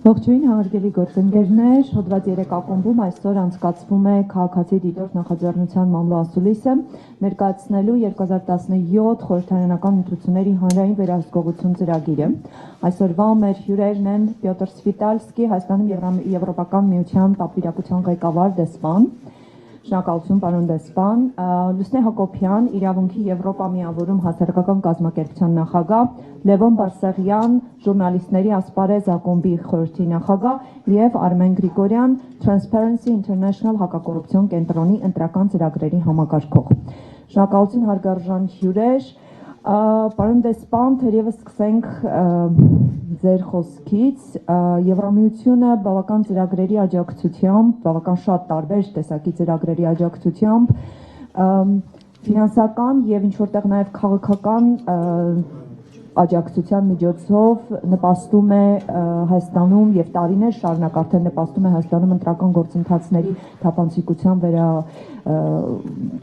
Ողջույն հարգելի գործընկերներ, հոդված 3 ակումբում այսօր անցկացվում է քաղաքացի դիտորդ նախաձեռնության մամլո ասուլիսը ներկայացնելու 2017 խորհրդարանական ընտրությունների հանրային վերահսկողություն ծրագիրը։ Այսօրվա մեր հյուրերն են Պյոտր Սվիտալսկի, Հայաստանում Եվրոպական միության պատվիրակության ղեկավար դեսպան, շնորհակալություն պարոն դեսպան, Լուսնե Հակոբյան, Իրավունքի Եվրոպա միավորում հասարակական կազմակերպության նախագահ, Լևոն Բարսեղյան, ժուրնալիստների ասպարեզ ակումբի խորհրդի նախագահ եւ Արմեն Գրիգորյան, Transparency International հակակոռուպցիոն կենտրոնի ընտրական ծրագրերի համակարգող։ Շնորհակալություն հարգարժան հյուրեր, պարոն դեսպան, թերևս սկսենք ձեր խոսքից, Եվրամիությունը բավական ծրագրերի աջակցությամբ, բավական շատ տարբեր տեսակի ծրագրերի աջակցությամբ, ֆինանսական եւ ինչ որտեղ նաեւ քաղաքական աջակցության միջոցով նպաստում է Հայաստանում եւ տարիներ շարունակ արդեն նպաստում է Հայաստանում ընտրական գործընթացների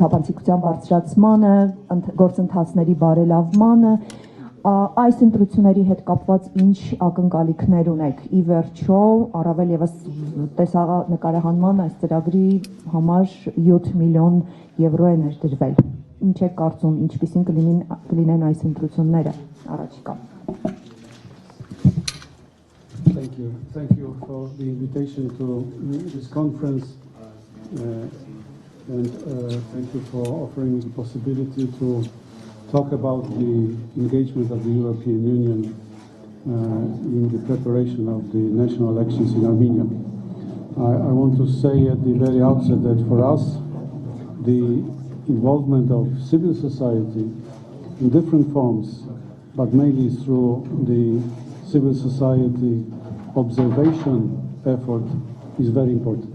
թափանցիկության բարձրացմանը, գործընթացների բարելավմանը, այս ընտրությունների հետ կապված ինչ ակնկալիքներ ունեք։ Ի վերջո, առավել եւս տեսանկարահանման այս ծրագրի համար 7 միլիոն եվրո է ներդրվել։ Ինչ եք կարծում, ինչպիսին կլինեն այս ընտրությունները առաջիկա։ Thank you for the invitation to this conference and thank you for offering the possibility to talk about the engagement of the European Union in the preparation of the national elections in Armenia. I want to say at the very outset that for us, the involvement of civil society in different forms, but mainly through the civil society observation effort is very important.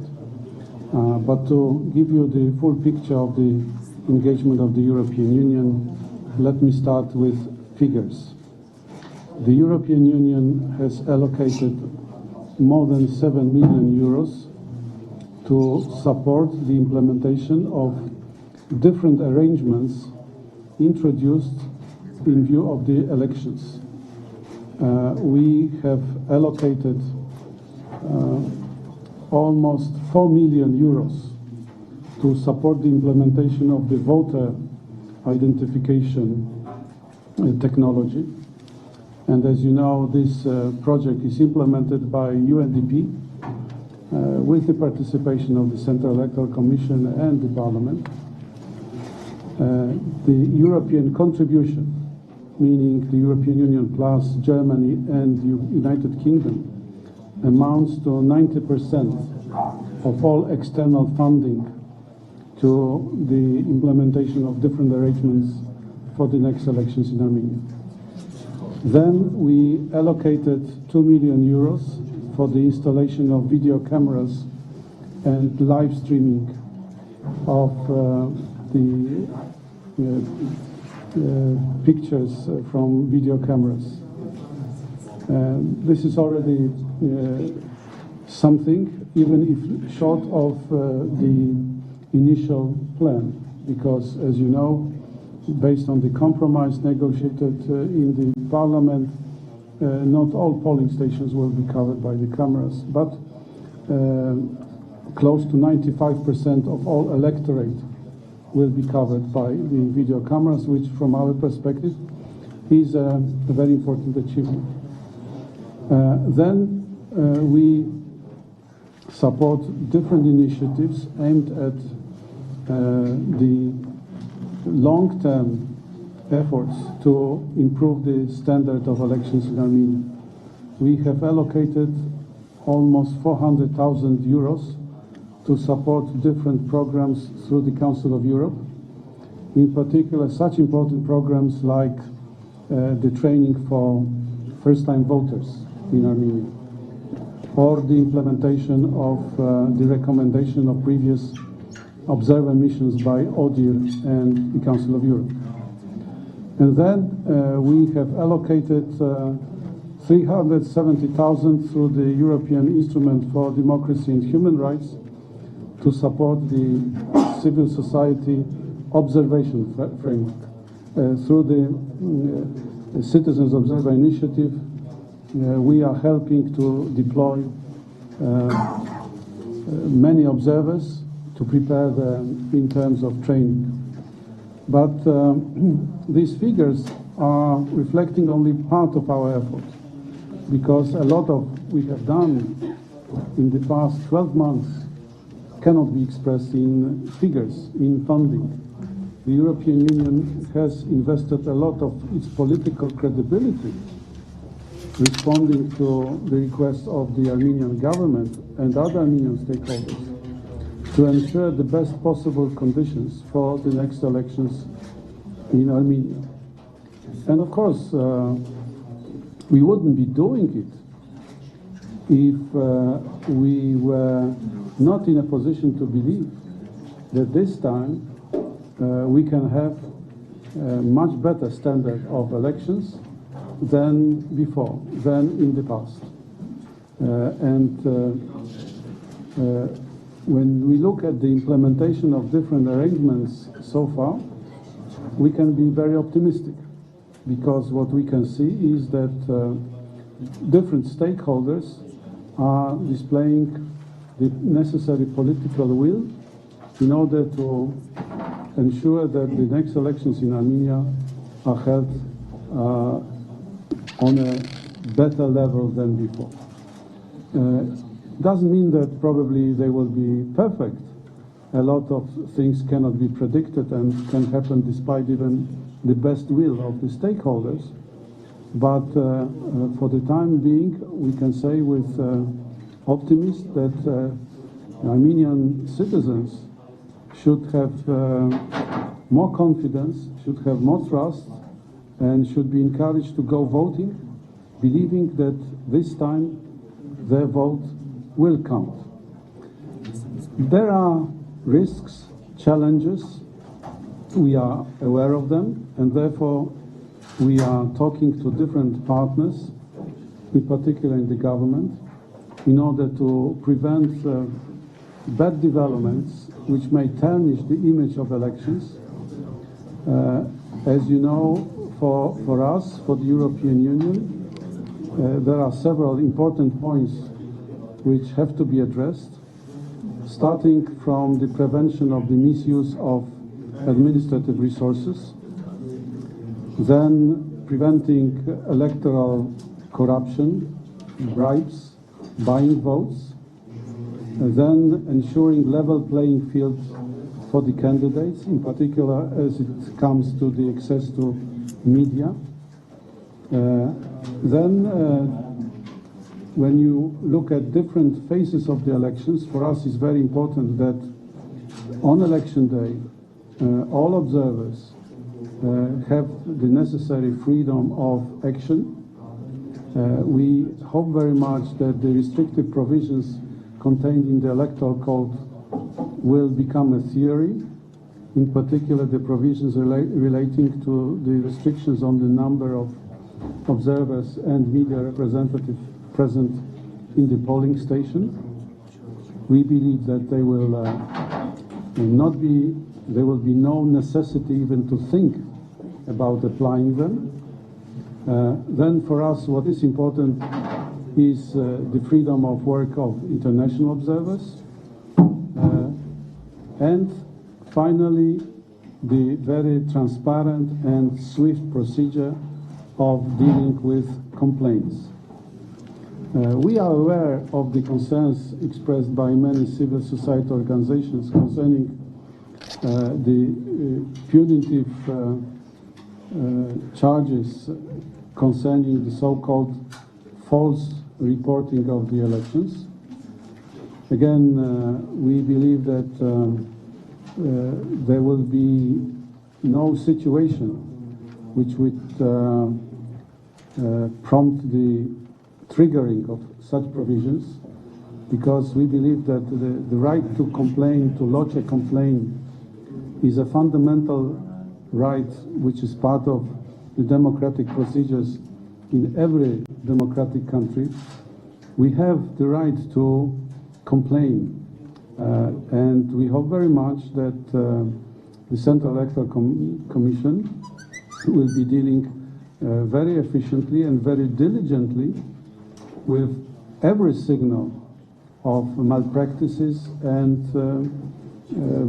But to give you the full picture of the engagement of the European Union, let me start with figures. The European Union has allocated more than 7 million euros to support the implementation of different arrangements introduced in view of the elections. We have allocated almost 4 million euros to support the implementation of the voter identification technology. And as you know, this project is implemented by UNDP with the participation of the Central Electoral Commission and the Parliament. The European contribution, meaning the European Union plus Germany and the United Kingdom, amounts to 90% of all external funding to the implementation of different arrangements for the next elections in Armenia. Then we allocated 2 million euros for the installation of video cameras and live streaming of the pictures from video cameras. This is already something, even if short of the initial plan, because as you know, based on the compromise negotiated in the Parliament, not all polling stations will be covered by the cameras, but close to 95% of all electorate will be covered by the video cameras, which from our perspective is a very important achievement. Then we support different initiatives aimed at the long-term efforts to improve the standard of elections in Armenia. We have allocated almost 400,000 euros to support different programs through the Council of Europe. In particular, such important programs like the training for first-time voters in Armenia, or the implementation of the recommendation of previous observer missions by ODIHR and the Council of Europe. And then we have allocated 370,000 through the European Instrument for Democracy and Human Rights to support the civil society observation framework through the Citizens Observer Initiative we are helping to deploy many observers to prepare them in terms of training. But these figures are reflecting only part of our effort, because a lot of we have done in the past 12 months cannot be expressed in figures, in funding. The European Union has invested a lot of its political credibility responding to the request of the Armenian government and other Armenian stakeholders to ensure the best possible conditions for the next elections in Armenia. And of course, we wouldn't be doing it if we were not in a position to believe that this time we can have a much better standard of elections than before, than in the past. When we look at the implementation of different arrangements so far, we can be very optimistic, because what we can see is that different stakeholders are displaying the necessary political will in order to ensure that the next elections in Armenia are held on a better level than before. Doesn't mean that probably they will be perfect. A lot of things cannot be predicted and can happen despite even the best will of the stakeholders. But for the time being, we can say with optimism that Armenian citizens should have more confidence, should have more trust, and should be encouraged to go voting, believing that this time their vote will count. There are risks, challenges, we are aware of them, and therefore we are talking to different partners, in particular in the government, in order to prevent bad developments which may tarnish the image of elections. As you know, for us, for the European Union, there are several important points which have to be addressed, starting from the prevention of the misuse of administrative resources, then preventing electoral corruption, bribes, buying votes, then ensuring level playing field for the candidates, in particular as it comes to the access to media. When you look at different phases of the elections, for us it's very important that on election day, all observers have the necessary freedom of action. We hope very much that the restrictive provisions contained in the electoral code will become a theory, in particular the provisions relating to the restrictions on the number of observers and media representatives present in the polling station. We believe that there will be no necessity even to think about applying them. Then for us, what is important is the freedom of work of international observers. And finally, the very transparent and swift procedure of dealing with complaints. We are aware of the concerns expressed by many civil society organizations concerning the punitive charges concerning the so-called false reporting of the elections. Again, we believe that there will be no situation which would prompt the triggering of such provisions, because we believe that the right to complain, to lodge a complaint, is a fundamental right which is part of the democratic procedures in every democratic country. We have the right to complain, and we hope very much that the Central Electoral Commission will be dealing very efficiently and very diligently with every signal of malpractices and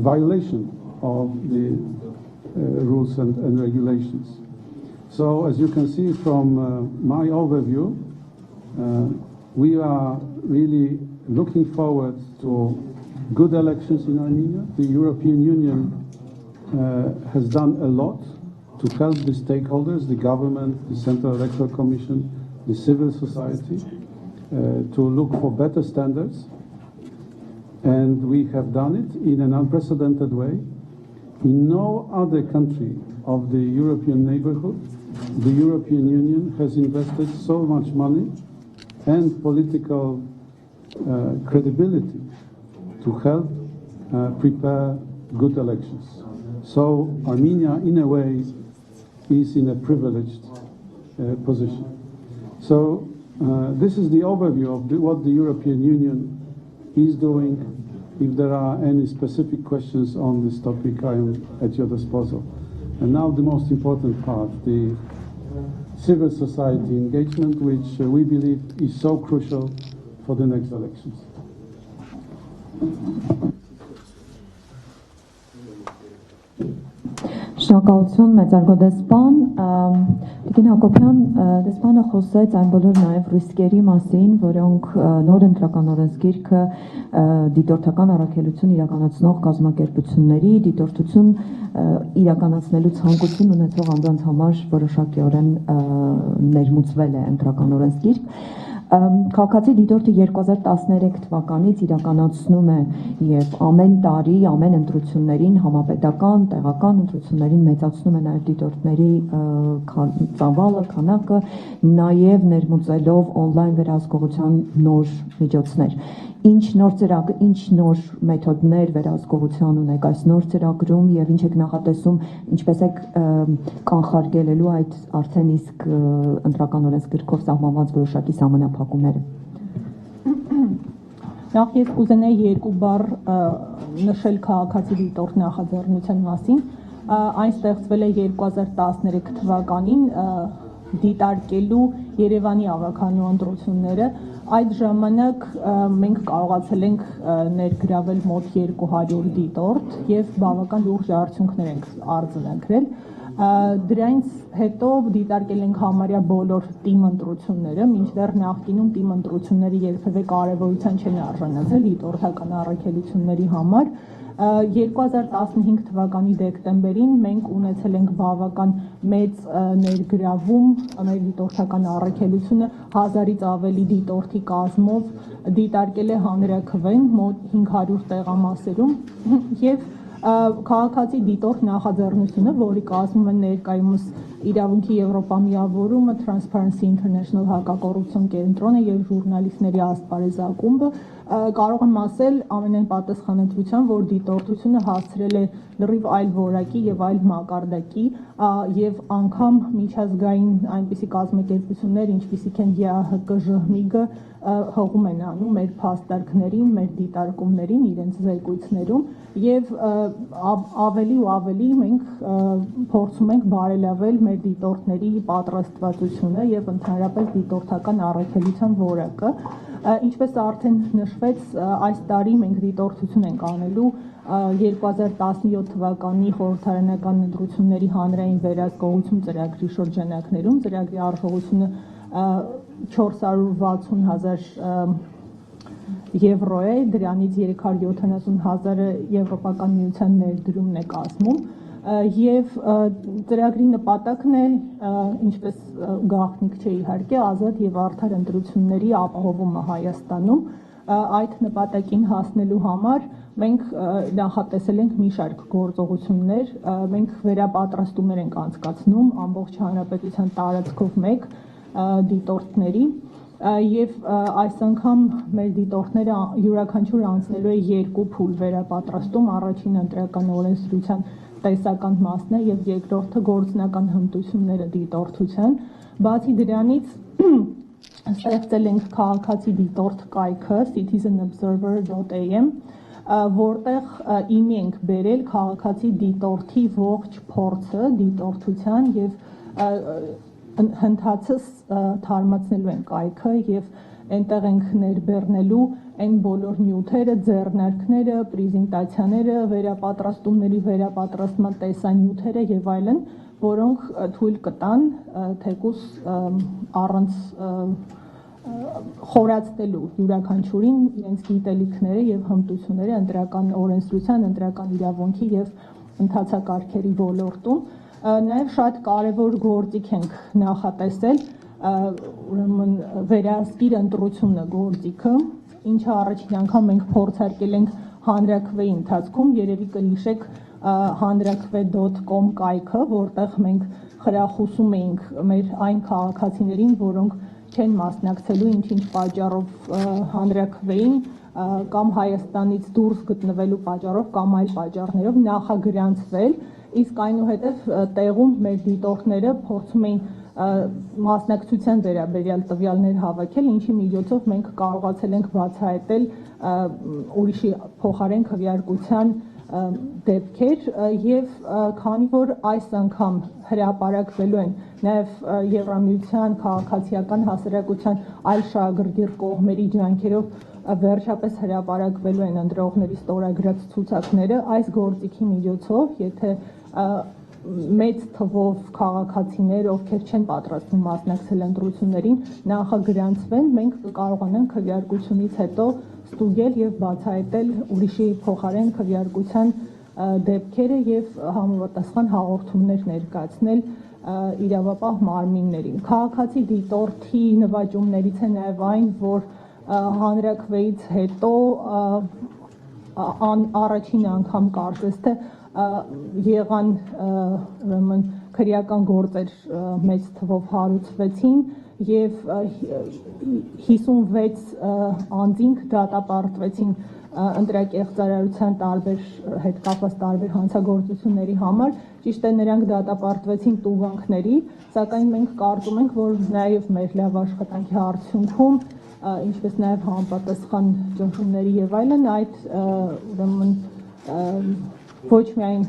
violation of the rules and regulations. So as you can see from my overview, we are really looking forward to good elections in Armenia. The European Union has done a lot to help the stakeholders, the government, the Central Electoral Commission, the civil society, to look for better standards. And we have done it in an unprecedented way. In no other country of the European neighborhood, the European Union has invested so much money and political credibility to help prepare good elections. So Armenia, in a way, is in a privileged position. So this is the overview of what the European Union is doing. If there are any specific questions on this topic, I am at your disposal. And now the most important part, the civil society engagement, which we believe is so crucial for the next elections. Շնորհակալություն մեծարգո դեսպան Տիկին Հակոբյան դեսպանը խոսեց այն բոլոր նաև ռիսկերի մասին, որոնք նոր ընտրական օրենսգիրքը դիտորդական առաքելություն իրականացնող կազմակերպությունների դիտորդություն իրականացնելու ցանկություն ունեցող անձանց համար որոշակիորեն ներմուծվել է ընտրական օրենսգիրք Քաղաքացի դիտորդը 2013 թվականից իրականացնում է եւ ամեն տարի, ամեն ընտրություններին համապետական, տեղական ընտրություններին մեծացնում է նաեւ դիտորդների ծավալը, քանակը, նաեւ ներմուծելով on-line վերահսկողության նոր միջոցներ։ Ինչ նոր ծրագիր, ինչ նոր մեթոդներ վերահսկողության ունեք այս նոր ծրագրում եւ ինչ եք նախատեսում, ինչպես եք կանխարգելելու այդ արդեն իսկ ընտրական օրենսգրքով սահմանված որոշակի սահմանափակումները։ Նախ ես կուզենայի երկու բառ նշել քաղաքացի դիտորդ նախաձեռնության մասին։ Այն ստեղծվել է 2013 թվականին դիտարկելու Երևանի ավականու ընտրությունները Այդ ժամանակ մենք կարողացել ենք ներգրավել մոտ 200 դիտորդ եւ բավական լուրջ արդյունքներ ենք արձանագրել։ Դրանից հետո դիտարկել ենք համարյա բոլոր թիմ ընտրությունները, մինչդեռ նախկինում թիմ ընտրությունները երբևէ կարևորության չեն արժանացել դիտորդական առաքելությունների համար։ 2015 թվականի դեկտեմբերին մենք ունեցել ենք բավական մեծ ներգրավում մեր դիտորդական առաքելությունը 1000-ից ավելի դիտորդի կազմով դիտարկել է հանրաքվեն մոտ 500 տեղամասերում եւ քաղաքացի դիտորդ նախաձեռնությունը, որի կազմում են ներկայումս իրավունքի Եվրոպամիավորումը, Transparency International հակակոռուպցիոն կենտրոնը եւ ժուրնալիստների ասպարեզակումբը կարող եմ ասել ամենայն պատասխանատվությամբ, որ դիտորդությունը հասցրել է լրիվ այլ որակի եւ այլ մակարդակի եւ անգամ միջազգային այնպիսի կազմակերպություններ, ինչպիսիք են ԵԱՀԿ, ԺՀՄԻԳ հողում են անում մեր փաստարկներին, մեր դիտարկումներին, իրենց զեկույցներում եւ ավելի ու ավելի մենք փորձում ենք բարելավել մեր դիտորդների պատրաստվածությունը եւ ընդհանրապես դիտորդական առաքելության որակը ինչպես արդեն նշվեց այս տարի մենք դիտորդություն ենք անելու 2017 թվականի խորհրդարանական ընտրությունների հանրային վերահսկողություն ծրագրի շրջանակներում ծրագրի արժողությունը 460,000 եվրո է, դրանից 370,000-ը Եվրոպական միության ներդրումն է կազմում եւ ծրագրի նպատակն է, ինչպես գաղտնիք չէ իհարկե, ազատ եւ արդար ընտրությունների ապահովումը Հայաստանում այդ նպատակին հասնելու համար մենք նախատեսել ենք մի շարք գործողություններ, մենք վերապատրաստումներ ենք անցկացնում ամբողջ հանրապետության տարածքով մեկ դիտորդների եւ այս անգամ մեր դիտորդները յուրաքանչյուր անցնելու է երկու փուլ վերապատրաստում, առաջին ընտրական օրենսդրության տեսական մասն է եւ երկրորդը գործնական հմտությունները դիտորդության, բացի դրանից ստեղծել ենք քաղաքացի դիտորդ կայքը citizenobserver.am որտեղ իմի ենք բերել քաղաքացի դիտորդի ողջ փորձը դիտորդության եւ հնդածս թարմացնելու ենք այքը եւ այնտեղ ենք ներբեռնելու այն բոլոր նյութերը, ձեռնարկները, պրեզենտացիաները, վերապատրաստումների վերապատրաստման տեսանյութերը եւ այլն, որոնք թույլ կտան թեկուս առանց խորացնելու յուրաքանչյուրին իրենց գիտելիքները եւ հմտությունները ընտրական օրենսդրության, ընտրական իրավունքի եւ ընթացակարգերի ոլորտում նաեւ շատ կարեւոր գործիք ենք նախատեսել ուրեմն վերահսկիր ընտրությունը գործիքը, ինչը առաջին անգամ մենք փորձարկել ենք հանրաքվեի ընթացքում, երևի կհիշեք հանրաքվե.com կայքը, որտեղ մենք խրախուսում էինք մեր այն քաղաքացիներին, որոնք չեն մասնակցելու ինչ-ինչ պատճառով հանրաքվեին կամ Հայաստանից դուրս գտնվելու պատճառով կամ այլ պատճառներով նախագրանցվել, իսկ այնուհետև տեղում մեր դիտորդները փորձում էին մասնակցության վերաբերյալ տվյալներ հավաքել, ինչի միջոցով մենք կարողացել ենք բացահայտել ուրիշի փոխարեն քվեարկության դեպքեր եւ քանի որ այս անգամ հրապարակվելու են նաեւ Եվրամիության քաղաքացիական հասարակության այլ շահագրգիռ կողմերի ջանքերով վերջապես հրապարակվելու են ընտրողների ստորագրած ցուցակները, այս գործիքի միջոցով, եթե մեծ թվով քաղաքացիներ, ովքեր չեն պատրաստվում մասնակցել ընտրություններին, նախագրանցվեն, մենք կկարողանանք քվեարկությունից հետո ստուգել եւ բացահայտել ուրիշի փոխարեն քվեարկության դեպքերը եւ համապատասխան հաղորդումներ ներկայացնել իրավապահ մարմիններին։ Քաղաքացի դիտորդի նվաճումներից է նաեւ այն, որ հանրաքվեից հետո առաջին անգամ կարծես թե եղան ուրեմն քրեական գործեր մեծ թվով հարուցվեցին եւ 56 անձինք դատապարտվեցին ընտրակեղծարարության տարբեր հետ կապված տարբեր հանցագործությունների համար, ճիշտ է նրանք դատապարտվեցին տուգանքների, սակայն մենք կարծում ենք, որ նաեւ մեր լավ աշխատանքի արդյունքում ինչպես նաեւ համապատասխան ճնշումների եւ այլն այդ ուրեմն ոչ միայն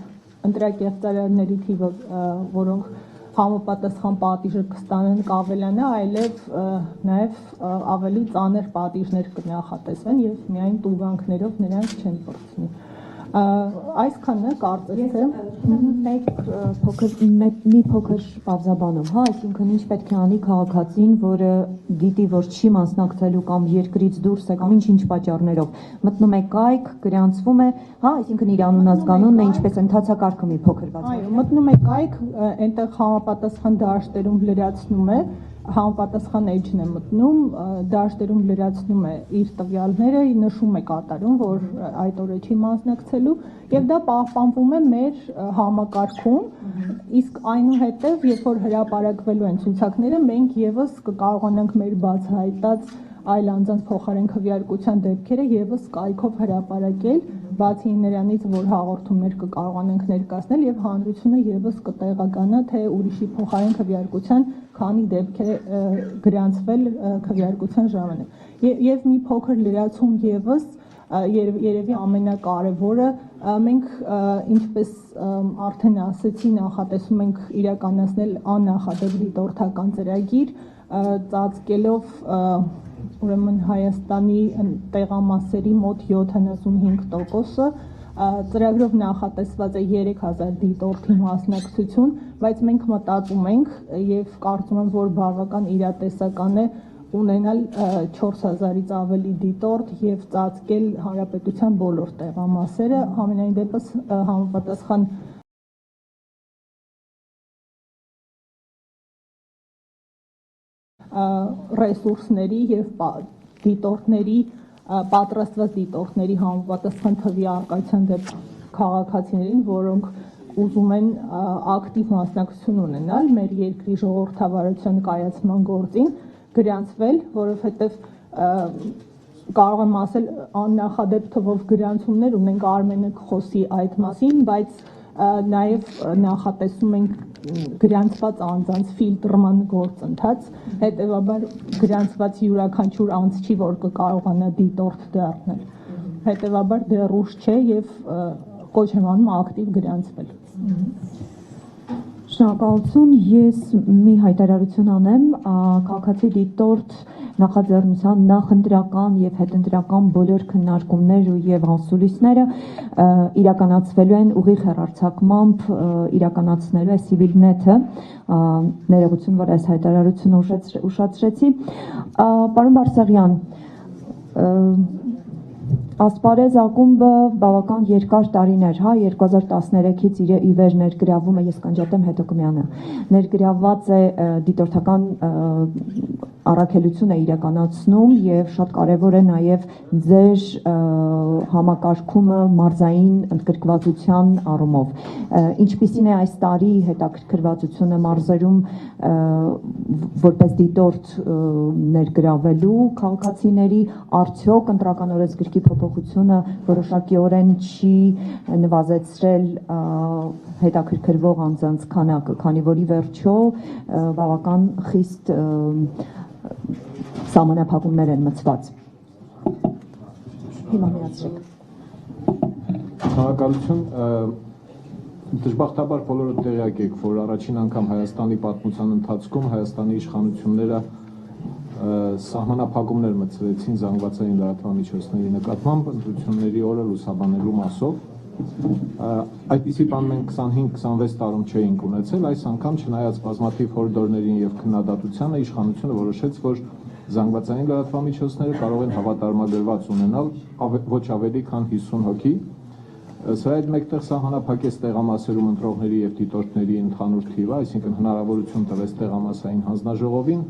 ընտրակեղծարարների թիվը, որոնք համապատասխան պատիժը կստանան կավելանա, այլև նաև ավելի ծանր պատիժներ կնախատեսվեն եւ միայն տուգանքներով նրանք չեն փրկվի։ Այսքանն է կարծես թե մի փոքր պարզաբանում, հա, այսինքն ինչ պետք է անի քաղաքացին, որը գիտի, որ չի մասնակցելու կամ երկրից դուրս է կամ ինչ-ինչ պատճառներով, մտնում է կայք, գրանցվում է, հա, այսինքն իր անունազգանունն է, ինչպես ընթացակարգը մի փոքր բացառ։ Այո, մտնում է կայք, այնտեղ համապատասխան դաշտերում լրացնում է, համապատասխան էջն է մտնում, դաշտերում լրացնում է իր տվյալները, նշում է կատարում, որ այդ օրը չի մասնակցելու եւ դա պահպանվում է մեր համակարգում, իսկ այնուհետեւ երբ որ հրապարակվելու են ցուցակները, մենք եւս կկարողանանք մեր բացահայտած այլ անձանց փոխարեն քվեարկության դեպքերը եւս կայքով հրապարակել, բացի նրանից, որ հաղորդումներ կկարողանանք ներկայացնել եւ հանրությունը եւս կտեղականա, թե ուրիշի փոխարեն քվեարկության քանի դեպք է գրանցվել քվեարկության ժամանակ։ Եվ մի փոքր լրացում եւս երևի ամենակարևորը, մենք ինչպես արդեն ասեցի, նախատեսում ենք իրականացնել աննախադեպ դիտորդական ծրագիր, ծածկելով ուրեմն Հայաստանի տեղամասերի մոտ 75%-ը, ծրագրով նախատեսված է 3000 դիտորդի մասնակցություն, բայց մենք մտածում ենք եւ կարծում եմ, որ բավական իրատեսական է ունենալ 4000-ից ավելի դիտորդ եւ ծածկել հանրապետության բոլոր տեղամասերը, համենայն դեպս համապատասխան ռեսուրսների եւ դիտորդների պատրաստված դիտորդների համապատասխան թվի արկայության դեպ քաղաքացիներին, որոնք ուզում են ակտիվ մասնակցություն ունենալ մեր երկրի ժողովրդավարության կայացման գործին, գրանցվել, որովհետեւ կարող եմ ասել աննախադեպ թվով գրանցումներ ունենք, Armenian խոսի այդ մասին, բայց նաեւ նախատեսում ենք գրանցված անձանց ֆիլտրման գործընթաց, հետեւաբար գրանցված յուրաքանչյուր անձ չի, որ կկարողանա դիտորդ դառնել, հետեւաբար դեռ ուշ չէ եւ կոչ եմ անում ակտիվ գրանցվել։ Շնորհակալություն, ես մի հայտարարություն անեմ, քաղաքացի դիտորդ նախաձեռնության նախընտրական եւ հետընտրական բոլոր քննարկումներ եւ անսուլիսները իրականացվելու են ուղիղ հեռարձակմամբ իրականացնելու է Civilnet-ը, ներողություն, որ այս հայտարարությունը ուշադրեցի։ Պարոն Բարսեղյան, Ասպարեզ ակումբը բավական երկար տարիներ, 2013-ից ի վեր ներգրավում է, ես կանջատեմ հետո կմյանը, ներգրավված է դիտորդական առաքելություն է իրականացնում եւ շատ կարեւոր է նաեւ ձեր համակարգումը մարզային ընդգրկվածության առումով։ Ինչպիսին է այս տարի հետաքրքրվածությունը մարզերում որպես դիտորդ ներգրավելու քաղաքացիների, արդյոք ընտրական օրենսգրքի փոփոխությունը որոշակիորեն չի նվազեցրել հետաքրքրվող անձանց քանակը, քանի որ ի վերջո բավական խիստ սահմանափակումներ են մտցված։ Հիմա միացրեք։ Քաղաքացիություն դժբախտաբար բոլորը տեղյակ եք, որ առաջին անգամ Հայաստանի պատմության ընթացքում Հայաստանի իշխանությունները սահմանափակումներ մտցրեցին զանգվածային լրատվամիջոցների նկատմամբ ընտրությունների օրը լուսաբանելու մասով։ Այդպիսի բան մենք 25-26 տարում չէինք ունեցել, այս անգամ չնայած բազմաթիվ հորդորներին եւ քննադատությանը իշխանությունը որոշեց, որ զանգվածային լրատվամիջոցները կարող են հավատարմագրված ունենալ ոչ ավելի քան 50 հոգի։ Սրա հետ մեկտեղ սահմանափակեց տեղամասերում ընտրողների եւ դիտորդների ընդհանուր թիվը, այսինքն հնարավորություն տվեց տեղամասային հանձնաժողովին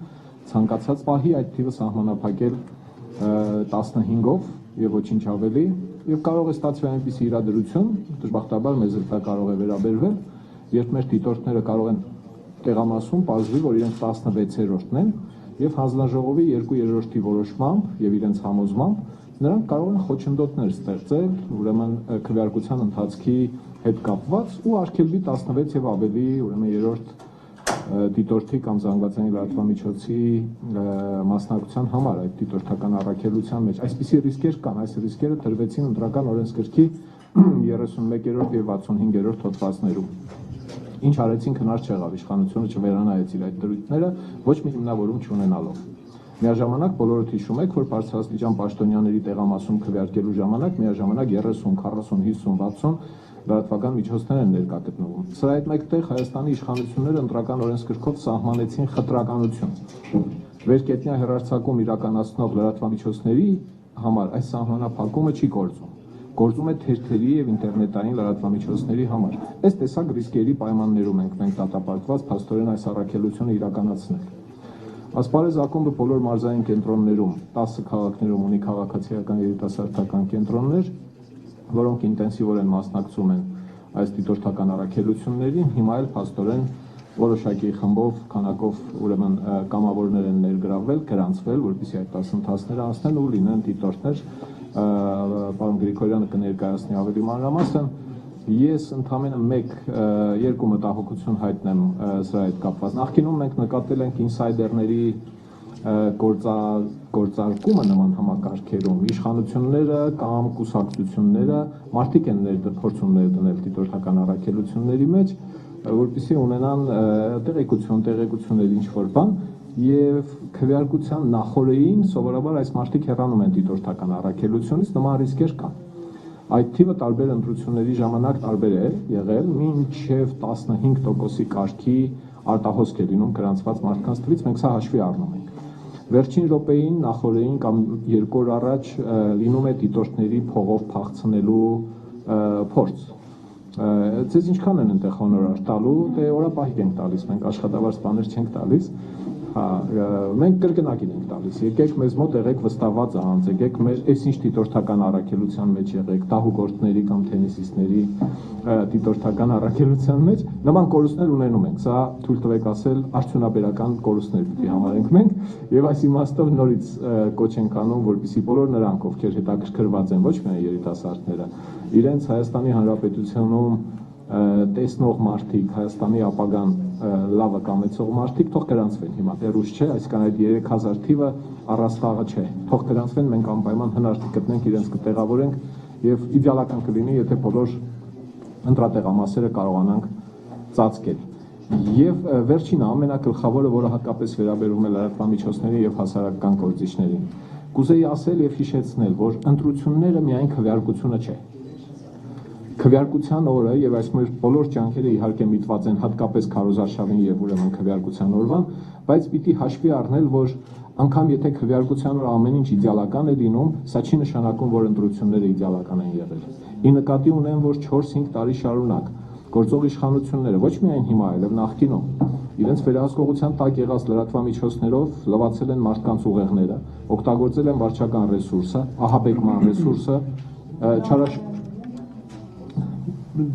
ցանկացած պահի այդ թիվը սահմանափակել 15-ով եւ ոչինչ ավելի, եւ կարող է ստացվել այնպիսի իրադրություն, դժբախտաբար մեզ էլ դա կարող է վերաբերվել, երբ մեր դիտորդները կարող են տեղամասում պարզվի, որ իրենց 16-րդն են եւ հանձնաժողովի 2/3-ի որոշմամբ եւ իրենց համոզմամբ նրանք կարող են խոչընդոտներ ստեղծել, ուրեմն քվեարկության ընթացքի հետ կապված ու արգելվի 16 եւ ավելի, ուրեմն 3-րդ դիտորդի կամ զանգվածային լրատվամիջոցի մասնակցության համար այդ դիտորդական առաքելության մեջ։ Այսպիսի ռիսկեր կան, այս ռիսկերը դրվեցին ընտրական օրենսգրքի 31-րդ եւ 65-րդ հոդվածներում։ Ինչ արեցին, հնար չեղավ, իշխանությունը չվերանայեց իր այդ դրույթները ոչ մի հիմնավորում չունենալով։ Միաժամանակ բոլորդ հիշում եք, որ բարձրաստիճան պաշտոնյաների տեղամասում քվեարկելու ժամանակ միաժամանակ 30, 40, 50, 60 լրատվական միջոցներ են ներկա գտնվում։ Սրա հետ մեկտեղ Հայաստանի իշխանությունները ընտրական օրենսգրքով սահմանեցին խտրականություն։ Վերկետնյա հեռարձակում իրականացնող լրատվամիջոցների համար այս սահմանափակումը չի գործում։ Գործում է թերթերի եւ ինտերնետային լրատվամիջոցների համար։ Այս տեսակ ռիսկերի պայմաններում ենք մենք դատապարտված փաստորեն այս առաքելությունը իրականացնել։ Ասպարեզ ակումբը բոլոր մարզային կենտրոններում 10 քաղաքներում ունի քաղաքացիական երիտասարդական կենտրոններ, որոնք ինտենսիվորեն մասնակցում են այս դիտորդական առաքելություններին, հիմա էլ փաստորեն որոշակի խմբով, քանակով ուրեմն կամավորներ են ներգրավվել, գրանցվել, որպեսզի այդ դասընթացները անցնեն ու լինեն դիտորդներ, պարոն Գրիգորյանը կներկայացնի ավելի մանրամասն։ Ես ընդհանրապես երկու մտահոգություն հայտնեմ սրա հետ կապված։ Նախկինում մենք նկատել ենք ինսայդերների գործարկումը նման համակարգերում, իշխանությունները կամ կուսակցությունները մարդիկ են փորձում ներդնել դիտորդական առաքելությունների մեջ, որպեսզի ունենան տեղեկություններ ինչ-որ բան, եւ քվեարկության նախօրեին սովորաբար այս մարդիկ հեռանում են դիտորդական առաքելությունից, նման ռիսկեր կան։ Այդ թիվը տարբեր ընտրությունների ժամանակ տարբեր է եղել, մինչև 15%-ի կարգի արտահոսք է լինում գրանցված մարդկանց թվից, մենք սա հաշվի առնում ենք։ Վերջին րոպեին, նախօրեին կամ 2 օր առաջ լինում է դիտորդների փողով փախցնելու փորձ։ Ձեզ ինչքան են այնտեղ հոնորար տալու, դե օրապահիկ ենք տալիս, մենք աշխատավարձ բաներ չենք տալիս։ Մենք կրկնակին ենք տալիս, եկեք մեզ մոտ եղեք վստահված անձ, եկեք մեր այս ինչ դիտորդական առաքելության մեջ եղեք, դահուգորդների կամ թենիսիստների դիտորդական առաքելության մեջ, նման կորուստներ ունենում ենք, սա թույլ տվեք ասել արդյունաբերական կորուստներ պիտի համարենք մենք, եւ այս իմաստով նորից կոչ ենք անում, որպեսզի բոլոր նրանք, ովքեր հետաքրքրված են, ոչ միայն երիտասարդները, իրենց Հայաստանի Հանրապետությունում տեսնող մարդիկ, Հայաստանի ապագան լավը կամեցող մարդիկ թող գրանցվեն հիմա դեռուս չէ, այսինքն այդ 3000 թիվը առաստաղը չէ, թող գրանցվեն, մենք անպայման հնար կգտնենք իրենց կտեղավորենք եւ իդեալական կլինի, եթե բոլոր ընտրատեղամասերը կարողանանք ծածկել։ Եվ վերջինը ամենագլխավորը, որը հատկապես վերաբերում է լրատվամիջոցների եւ հասարակական գործիչներին, կուզեի ասել եւ հիշեցնել, որ ընտրությունները միայն քվեարկությունը չէ։ Քվեարկության օրը եւ այս մեր բոլոր ջանքերը իհարկե միտված են հատկապես քարոզարշավին եւ ուրեմն քվեարկության օրվան, բայց պիտի հաշվի առնել, որ անգամ եթե քվեարկության օրը ամեն ինչ իդեալական է լինում, սա չի նշանակում, որ ընտրությունները իդեալական են եղել։ Ի նկատի ունեմ, որ 4-5 տարի շարունակ գործող իշխանությունները ոչ միայն հիմա, այլև նախկինում իրենց վերահսկողության տակ եղած լրատվամիջոցներով լվացել են մարդկանց ուղեղները, օգտագործել են վարչական ռեսուրսը, ահաբեկման ռեսուրսը,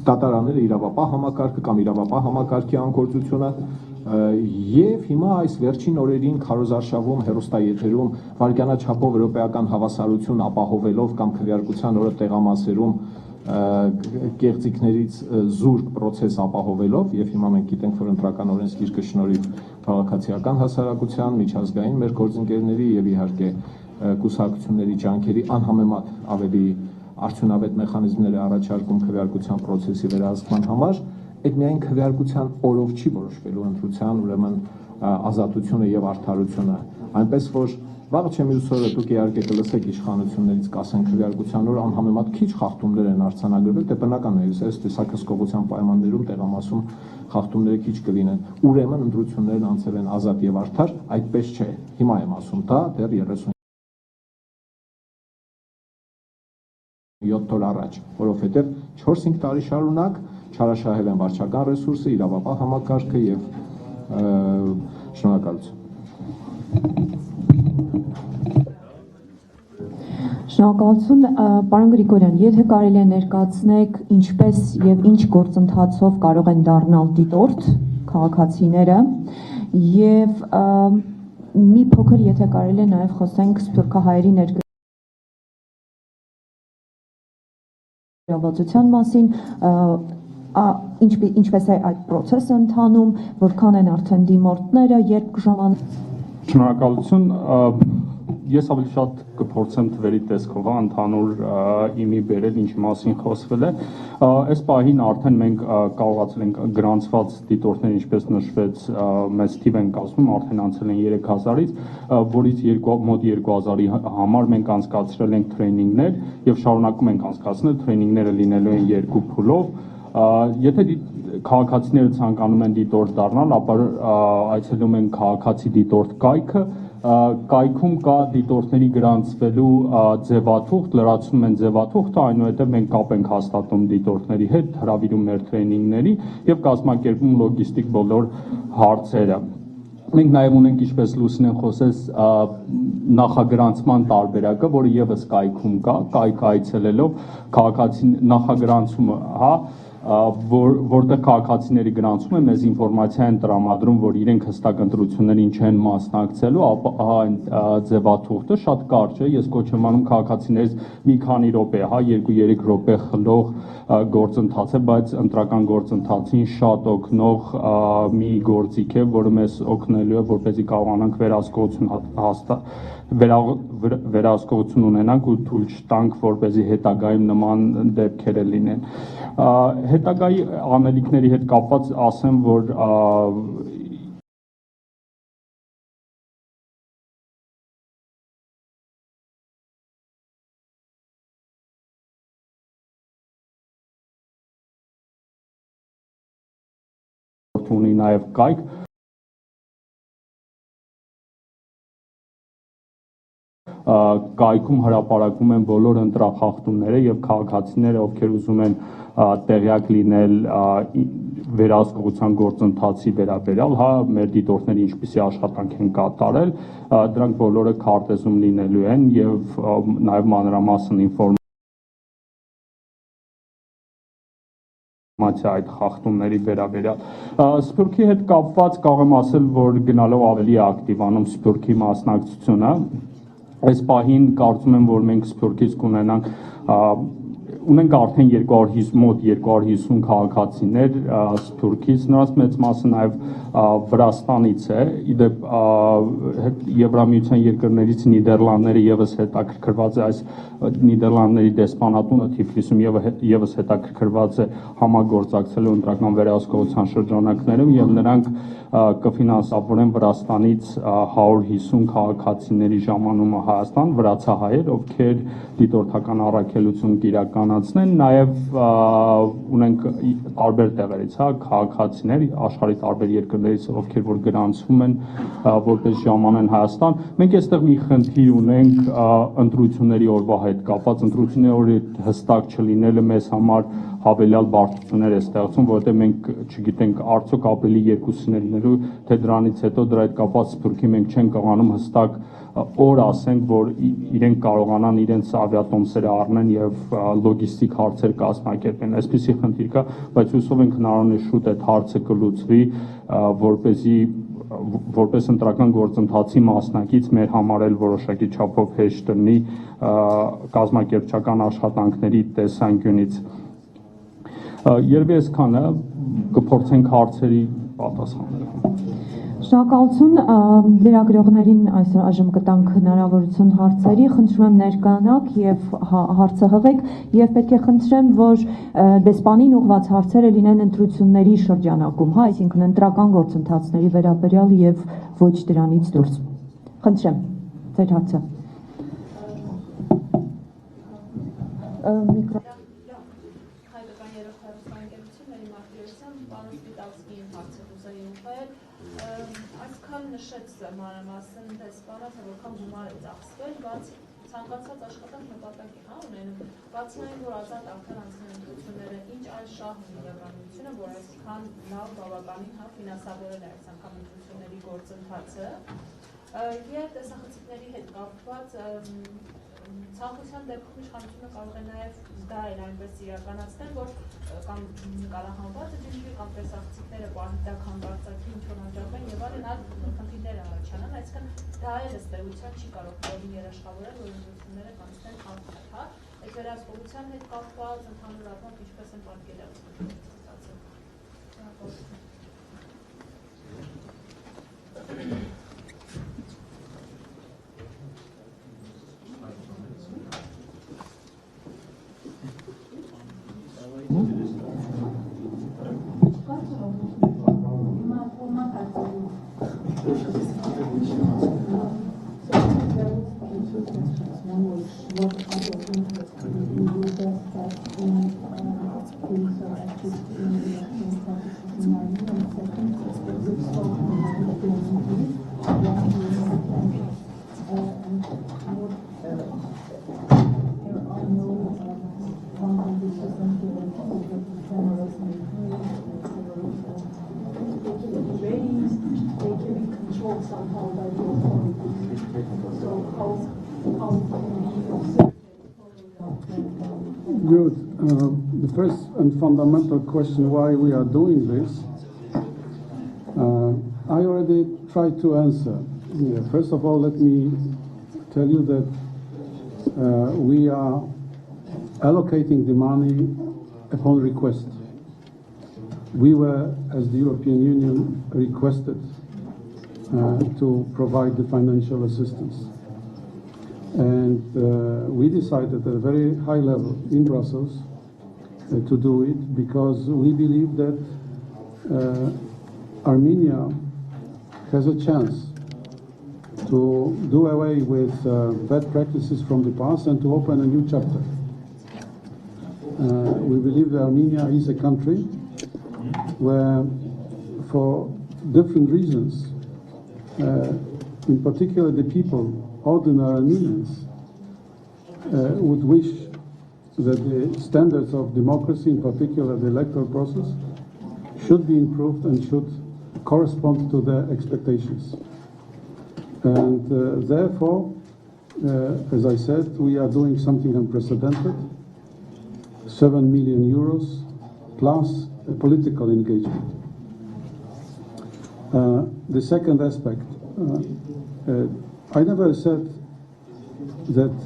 դատարանները իրավապահ համակարգը կամ իրավապահ համակարգի անկործությունը եւ հիմա այս վերջին օրերին քարոզարշավում հերոստաեթերում վարկյանաչափով եվրոպեական հավասարություն ապահովելով կամ քվեարկության օրը տեղամասերում կեղծիքներից զուրկ պրոցես ապահովելով եւ հիմա մենք գիտենք, որ ընտրական օրենսգիրքը շնորհիվ քաղաքացիական հասարակության միջազգային մեր գործընկերների եւ իհարկե կուսակցությունների ջանքերի անհամեմատ ավելի արդյունավետ մեխանիզմներ է առաջարկում քվեարկության process-ի վերահսկման համար, այդ միայն քվեարկության օրով չի որոշվելու ընտրության ուրեմն ազատությունը եւ արդարությունը, այնպես որ վաղ չէ մյուս օրը դուք իհարկե կլսեք իշխանություններից կասեն քվեարկության օրը անհամեմատ քիչ խախտումներ են արձանագրվել, դե բնական է, այս տեսակ հսկողության պայմաններում տեղամասում խախտումները քիչ կլինեն, ուրեմն ընտրություններն անցել են ազատ եւ արդար, այդպես չէ, հիմա եմ ասում, դա դեռ 37 օր առաջ, որովհետև 4-5 տարի շարունակ չարաշահել են վարչական ռեսուրսը, իրավապահ համակարգը եւ շնորհակալություն։ Շնորհակալություն, պարոն Գրիգորյան, եթե կարելի է ներկայացնեք ինչպես եւ ինչ գործընթացով կարող են դառնալ դիտորդ քաղաքացիները եւ մի փոքր եթե կարելի է նաեւ խոսենք սփյուռքահայերի ներգրավվածության մասին, ինչպես է այդ process-ը ընթանում, որքան են արդեն դիմորդները, երբ կժամանան։ Շնորհակալություն, ես ավելի շատ կփորձեմ թվերի տեսքով ընդհանուր իմի բերել, ինչի մասին խոսվել է։ Այս պահին արդեն մենք կարողացել ենք գրանցված դիտորդներ, ինչպես նշվեց, մեծ թիվ են կազմում, արդեն անցել են 3000-ից, որից մոտ 2000-ի համար մենք անցկացրել ենք տրեյնինգներ եւ շարունակում ենք անցկացնել, տրեյնինգները լինելու են 2 փուլով։ Եթե քաղաքացիները ցանկանում են դիտորդ դառնալ, ապա այցելում են քաղաքացի դիտորդ կայքը, կայքում կա դիտորդների գրանցվելու ձևաթուղթ, լրացնում են ձևաթուղթը, այնուհետև մենք կապ ենք հաստատում դիտորդների հետ, հրավիրում մեր տրեյնինգների եւ կազմակերպում լոգիստիկ բոլոր հարցերը։ Մենք նաև ունենք, ինչպես Լուսինեն խոսեց, նախագրանցման տարբերակը, որը եւս կայքում կա, կայքը այցելելով քաղաքացի նախագրանցումը, որտեղ քաղաքացիների գրանցում են, մեզ ինֆորմացիա են տրամադրում, որ իրենք հստակ ընտրություններին չեն մասնակցելու, ապա այն ձևաթուղթը շատ կարճ է, ես կոչ եմ անում քաղաքացիներից մի քանի րոպե, 2-3 րոպե խլող գործընթաց է, բայց ընտրական գործընթացին շատ օգնող մի գործիք է, որը մեզ օգնելու է, որպեսզի կարողանանք վերահսկողություն ունենանք ու թույլ չտանք, որպեսզի հետագայում նման դեպքերը լինեն։ Հետագայի անելիքների հետ կապված ասեմ, որ ունի նաև կայք, կայքում հրապարակվում են բոլոր ընտրախախտումները եւ քաղաքացիները, ովքեր ուզում են տեղյակ լինել վերահսկողության գործընթացի վերաբերյալ, մեր դիտորդները ինչպիսի աշխատանք են կատարել, դրանք բոլորը քարտեզում լինելու են եւ նաեւ մանրամասն այդ խախտումների վերաբերյալ։ Սփյուռքի հետ կապված կարող եմ ասել, որ գնալով ավելի ակտիվանում Սփյուռքի մասնակցությունը։ Այս պահին կարծում եմ, որ մենք Սփյուռքից կունենանք ունենք արդեն 250 մոտ 250 քաղաքացիներ Սփյուռքից, նրանց մեծ մասը նաև Վրաստանից է, իդեպ Եվրամիության երկրներից Նիդերլանդները եւս հետաքրքրված է այս Նիդերլանդների դեսպանատունը Թիֆլիսում եւս հետաքրքրված է համագործակցելու ընտրական վերահսկողության շրջանակներում եւ նրանք կֆինանսավորեն Վրաստանից 150 քաղաքացիների ժամանումը Հայաստան, վրացահայեր, ովքեր դիտորդական առաքելություն կիրականացնեն, նաև ունենք տարբեր տեղերից, հա, քաղաքացիներ աշխարհի տարբեր երկրներից, ովքեր որ գրանցվում են որպես ժամանեն Հայաստան։ Մենք այստեղ մի խնդիր ունենք ընտրությունների օրվա հետ կապված, ընտրությունների օրը հստակ չլինելը մեզ համար հավելյալ բարդություններ է ստեղծում, որովհետև մենք չգիտենք արդյոք ապրիլի 2-ին լինելու, թե դրանից հետո դրա հետ կապված Սփյուռքի մենք չենք կարողանում հստակ օր ասենք, որ իրենք կարողանան իրենց ավիատոմսերը առնեն եւ լոգիստիկ հարցեր կազմակերպեն։ Այսպիսի խնդիր կա, բայց հուսով ենք հնարավորինս շուտ այդ հարցը կլուծվի, որպեսզի որպես ընտրական գործընթացի մասնակից մեր համար էլ որոշակի չափով հեշտ լինի կազմակերպչական աշխատանքների տեսանկյունից։ Երևի այսքանը կփորձենք հարցերի պատասխանել։ Շնորհակալություն լրագրողներին այսօր այժմ կտանք հնարավորություն հարցերի, խնդրում եմ ներկայանաք եւ հարցը հղեք եւ պետք է խնդրեմ, որ դեսպանին ուղղված հարցերը լինեն ընտրությունների շրջանակում, հա, այսինքն ընտրական գործընթացների վերաբերյալ եւ ոչ դրանից դուրս։ Խնդրեմ, ձեր հարցը։ Նշեց մանրամասն դեսպանը, թե որքան գումար է ծախսվել, բացի ցանկացած աշխատանք նպատակ է, հա, ունենում, բացի այն, որ ազատ արդեն անցնեն ընտրությունները, ինչ այլ շահ ունի Եվրամիությունը, որ այսքան լավ բավականին հա ֆինանսավորել է այս անգամ ընտրությունների գործընթացը, եւ տեսախցիկների հետ կապված ցանկության դեպքում իշխանությունը կարող է նաև դա էլ այնպես իրականացնել, որ կամ նկարահանված դեպքի կամ տեսախցիկները պարիտակ հանդարտակի ինչ-որ անջատեն եւ այլն այլ խնդիրներ առաջանան, այսինքն դա էլ ըստ էության չի կարող բոլորին երաշխավորել, որ ընտրությունները կանցնեն արդյոք, հա, այդ վերահսկողության հետ կապված ընդհանուր առմամբ ինչպես են պատկերացնում։ Good. The first and fundamental question why we are doing this, I already tried to answer. Yeah, first of all, let me tell you that we are allocating the money upon request. We were, as the European Union, requested to provide the financial assistance. And we decided at a very high level in Brussels to do it because we believe that Armenia has a chance to do away with bad practices from the past and to open a new chapter. We believe that Armenia is a country where, for different reasons, in particular the people, ordinary Armenians, would wish that the standards of democracy, in particular the electoral process, should be improved and should correspond to their expectations. And therefore, as I said, we are doing something unprecedented, 7 million euros plus a political engagement. The second aspect, I never said that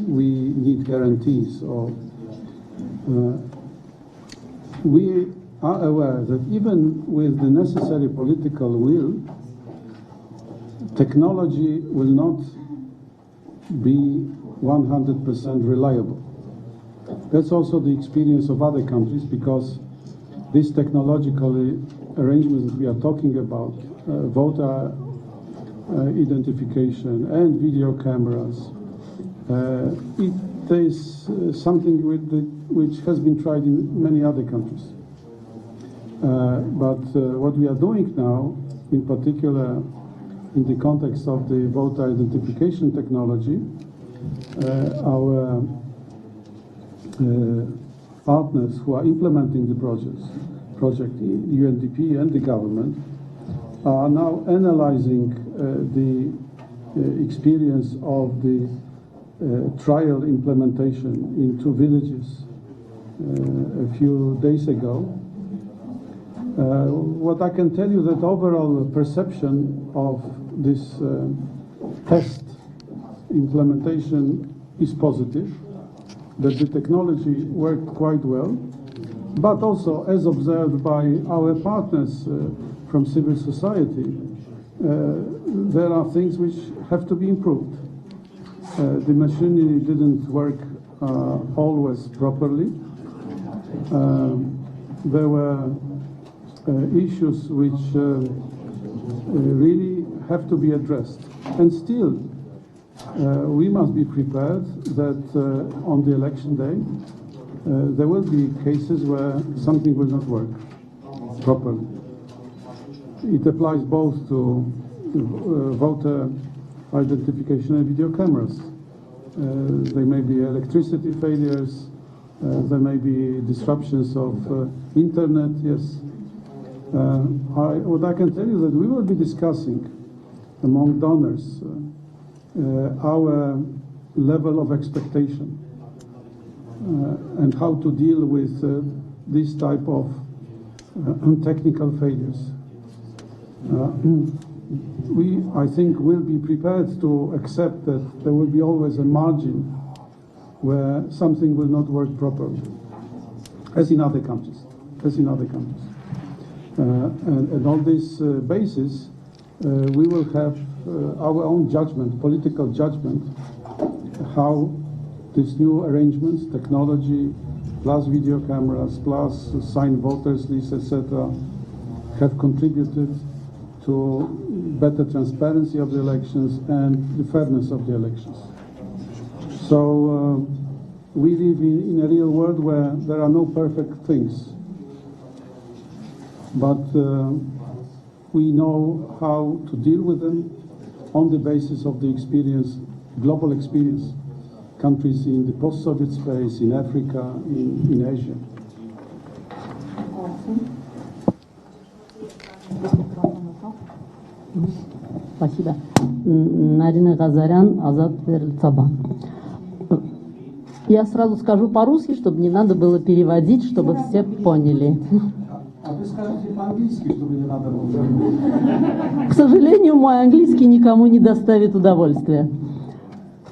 we need guarantees or We are aware that even with the necessary political will, technology will not be 100% reliable. That's also the experience of other countries, because these technological arrangements that we are talking about, voter identification and video cameras, it is something which has been tried in many other countries. But what we are doing now, in particular in the context of the voter identification technology, our partners who are implementing the project, UNDP and the government, are now analyzing the experience of the trial implementation in 2 villages a few days ago. What I can tell you that overall perception of this test implementation is positive, that the technology worked quite well, but also, as observed by our partners from civil society, there are things which have to be improved. The machinery didn't work always properly. There were issues which really have to be addressed. And still, we must be prepared that on the election day, there will be cases where something will not work properly. It applies both to voter identification and video cameras. There may be electricity failures, there may be disruptions of internet, yes. What I can tell you that we will be discussing among donors our level of expectation and how to deal with this type of technical failures. We, I think, will be prepared to accept that there will be always a margin where something will not work properly, as in other countries. And on this basis, we will have our own judgment, political judgment, how these new arrangements, technology, plus video cameras, plus signed voters lists, etc., have contributed to better transparency of the elections and the fairness of the elections. So we live in a real world where there are no perfect things. But we know how to deal with them on the basis of the experience, global experience, countries in the post-Soviet space, in Africa, in Asia. Спасибо. Нарина Газарян, Азат Верлицабан. Я сразу скажу по-русски, чтобы не надо было переводить, чтобы все поняли. А вы скажете по-английски, чтобы не надо было. К сожалению, мой английский никому не доставит удовольствия.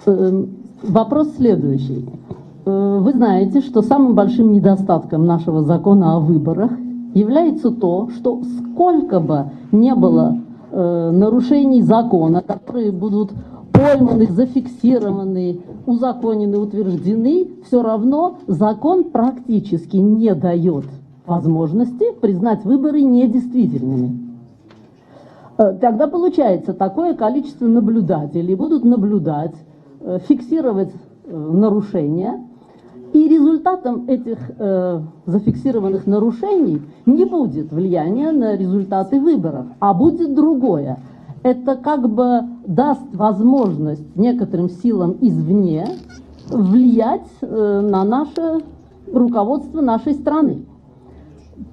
Вопрос следующий. Вы знаете, что самым большим недостатком нашего закона о выборах является то, что сколько бы не было нарушений закона, которые будут пойманы, зафиксированы, узаконены, утверждены, все равно закон практически не дает возможности признать выборы недействительными. Тогда получается, такое количество наблюдателей будут наблюдать, фиксировать нарушения, и результатом этих зафиксированных нарушений не будет влияния на результаты выборов, а будет другое. Это как бы даст возможность некоторым силам извне влиять на наше руководство нашей страны.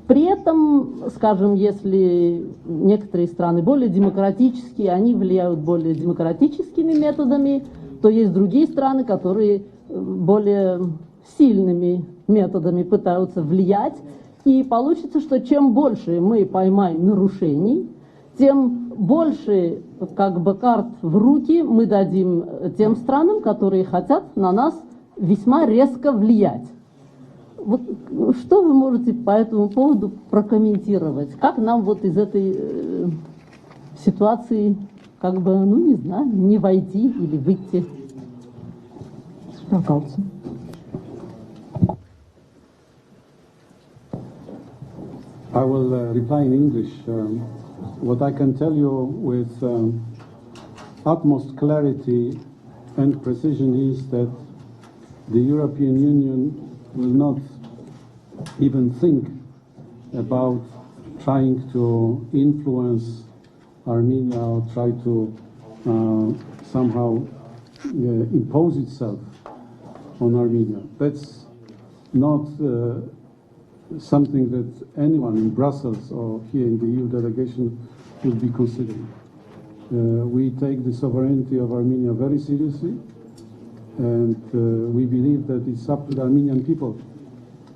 При этом, скажем, если некоторые страны более демократические, они влияют более демократическими методами, то есть другие страны, которые более сильными методами пытаются влиять. И получится, что чем больше мы поймаем нарушений, тем больше как бы карт в руки мы дадим тем странам, которые хотят на нас весьма резко влиять. Вот что вы можете по этому поводу прокомментировать? Как нам вот из этой ситуации, как бы, ну не знаю, не войти или выйти? Շնորհակալություն։ I will reply in English. What I can tell you with utmost clarity and precision is that the European Union will not even think about trying to influence Armenia or try to somehow impose itself on Armenia. That's not something that anyone in Brussels or here in the EU delegation will be considering. We take the sovereignty of Armenia very seriously, and we believe that it's up to the Armenian people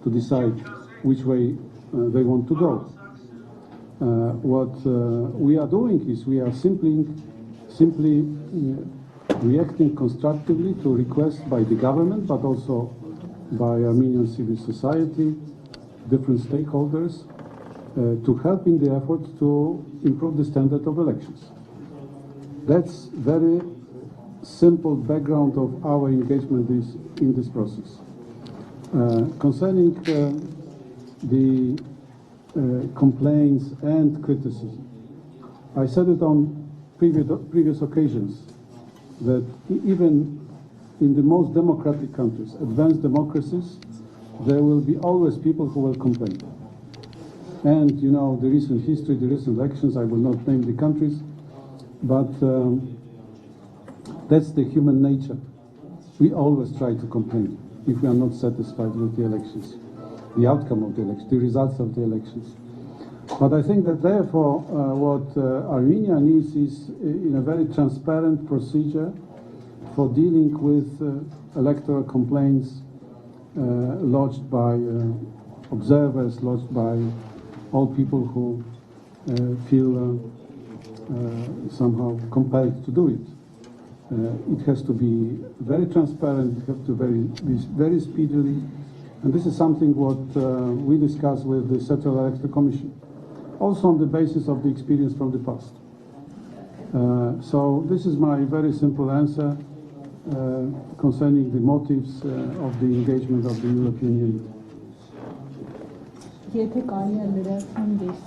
to decide which way they want to go. What we are doing is we are simply reacting constructively to requests by the government, but also by Armenian civil society, different stakeholders, to help in the effort to improve the standard of elections. That's very simple background of our engagement in this process. Concerning the complaints and criticism, I said it on previous occasions that even in the most democratic countries, advanced democracies, there will be always people who will complain. And you know the recent history, the recent elections, I will not name the countries, but that's the human nature. We always try to complain if we are not satisfied with the elections, the outcome of the elections, the results of the elections. But I think that therefore what Armenia needs is in a very transparent procedure for dealing with electoral complaints lodged by observers, lodged by all people who feel somehow compelled to do it. It has to be very transparent, it has to be very speedily, and this is something what we discussed with the Central Electoral Commission, also on the basis of the experience from the past. So this is my very simple answer concerning the motives of the engagement of the European Union. Եթե կարելի է լրացնես,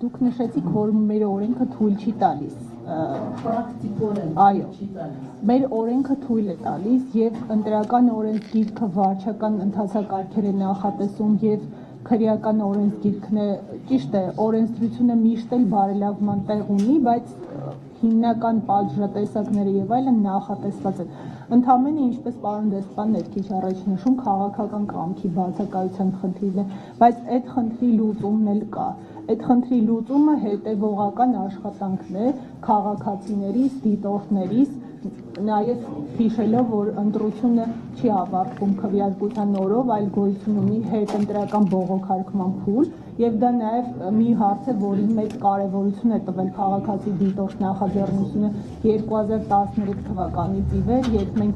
դուք նշեցիք, որ մեր օրենքը թույլ չի տալիս։ Այո, մեր օրենքը թույլ է տալիս եւ ընտրական օրենսգիրքը վարչական ընթացակարգեր է նախատեսում եւ քրեական օրենսգիրքն է, ճիշտ է, օրենսդրությունը միշտ էլ բարելավման տեղ ունի, բայց հիմնական պատժատեսակները եւ այլն նախատեսված են։ Ընդհանրապես ինչպես պարոն դեսպանն էր քիչ առաջ նշում, քաղաքական կամքի բացակայության խնդիրն է, բայց այդ խնդրի լուծումն էլ կա։ Այդ խնդրի լուծումը հետևողական աշխատանքն է քաղաքացիներից, դիտորդներից, նաև հիշելով, որ ընտրությունը չի ավարտվում քվեարկության օրով, այլ գոյություն ունի հետընտրական բողոքարկման փուլ, եւ դա նաև մի հարց է, որին մեծ կարեւորություն է տվել քաղաքացի դիտորդ նախաձեռնությունը 2013 թվականից ի վեր, երբ մենք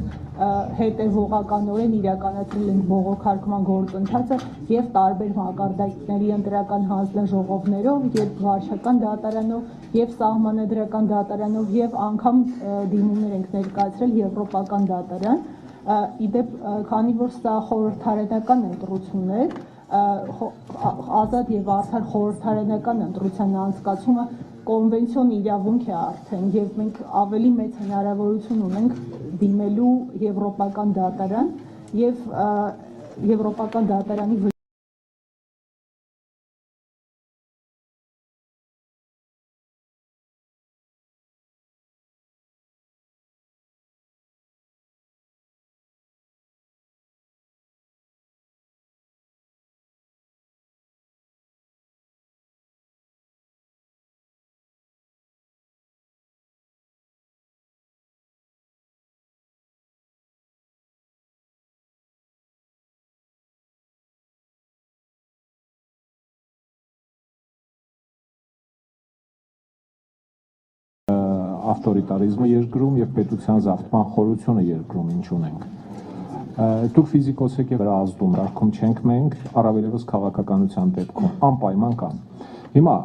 հետևողականորեն իրականացրել ենք բողոքարկման գործընթացը եւ տարբեր մակարդակների ընտրական հանձնաժողովներով, եւ վարչական դատարանով եւ սահմանադրական դատարանով եւ անգամ դիմումներ ենք ներկայացրել եվրոպական դատարան։ Իդեպ, քանի որ սա խորհրդարանական ընտրություն է, ազատ եւ արդար խորհրդարանական ընտրության անցկացումը կոնվենցիոն իրավունք է արդեն եւ մենք ավելի մեծ հնարավորություն ունենք դիմելու եվրոպական դատարան եւ եվրոպական դատարանի ավտորիտարիզմը երկրում եւ պետության զավթման խորությունը երկրում ինչ ունենք։ Դուք ֆիզիկոս եք եւ ազդում դարքում չենք մենք, առավելևս քաղաքականության դեպքում անպայման կան։ Հիմա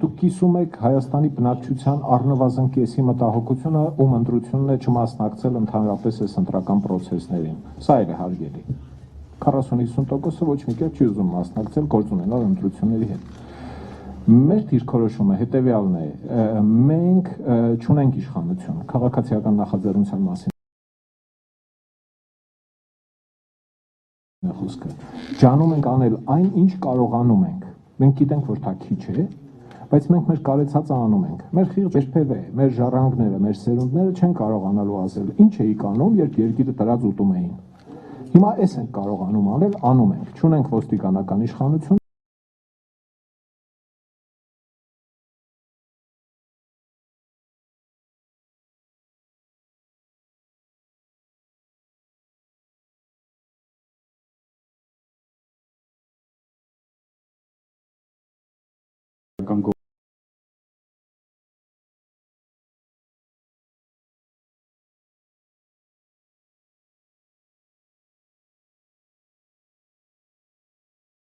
դուք կիսում եք Հայաստանի բնակչության առնվազն կեսի մտահոգությունը, ում ընտրությունն է չմասնակցել ընդհանրապես այս ընտրական process-ներին։ Սա էլ է հարգելի։ 40-50%-ը ոչ մի կերպ չի ուզում մասնակցել գործ ունենալ ընտրությունների հետ։ Մեր դիրքորոշումը հետևյալն է. մենք չունենք իշխանություն, քաղաքացիական նախաձեռնության մասին խոսքը։ Ջանում ենք անել այն, ինչ կարողանում ենք։ Մենք գիտենք, որ դա քիչ է, բայց մենք մեր կարեցածը անում ենք։ Մեր խիղճ երբևէ, մեր ժառանգները, մեր սերունդները չեն կարողանալու ասել, ինչ էիք անում, երբ երկիրը դրած ուտում էին։ Հիմա էս ենք կարողանում անել, անում ենք։ Չունենք ոստիկանական իշխանություն,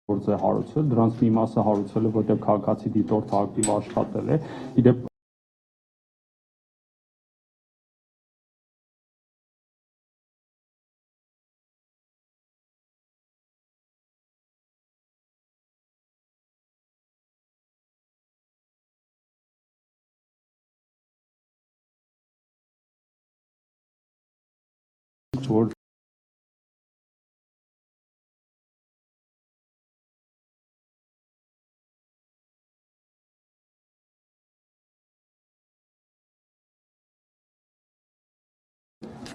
գործ է հարուցվել, դրանց մի մասը հարուցվել է, որտեղ քաղաքացի դիտորդը ակտիվ աշխատել է։ Իդեպ որ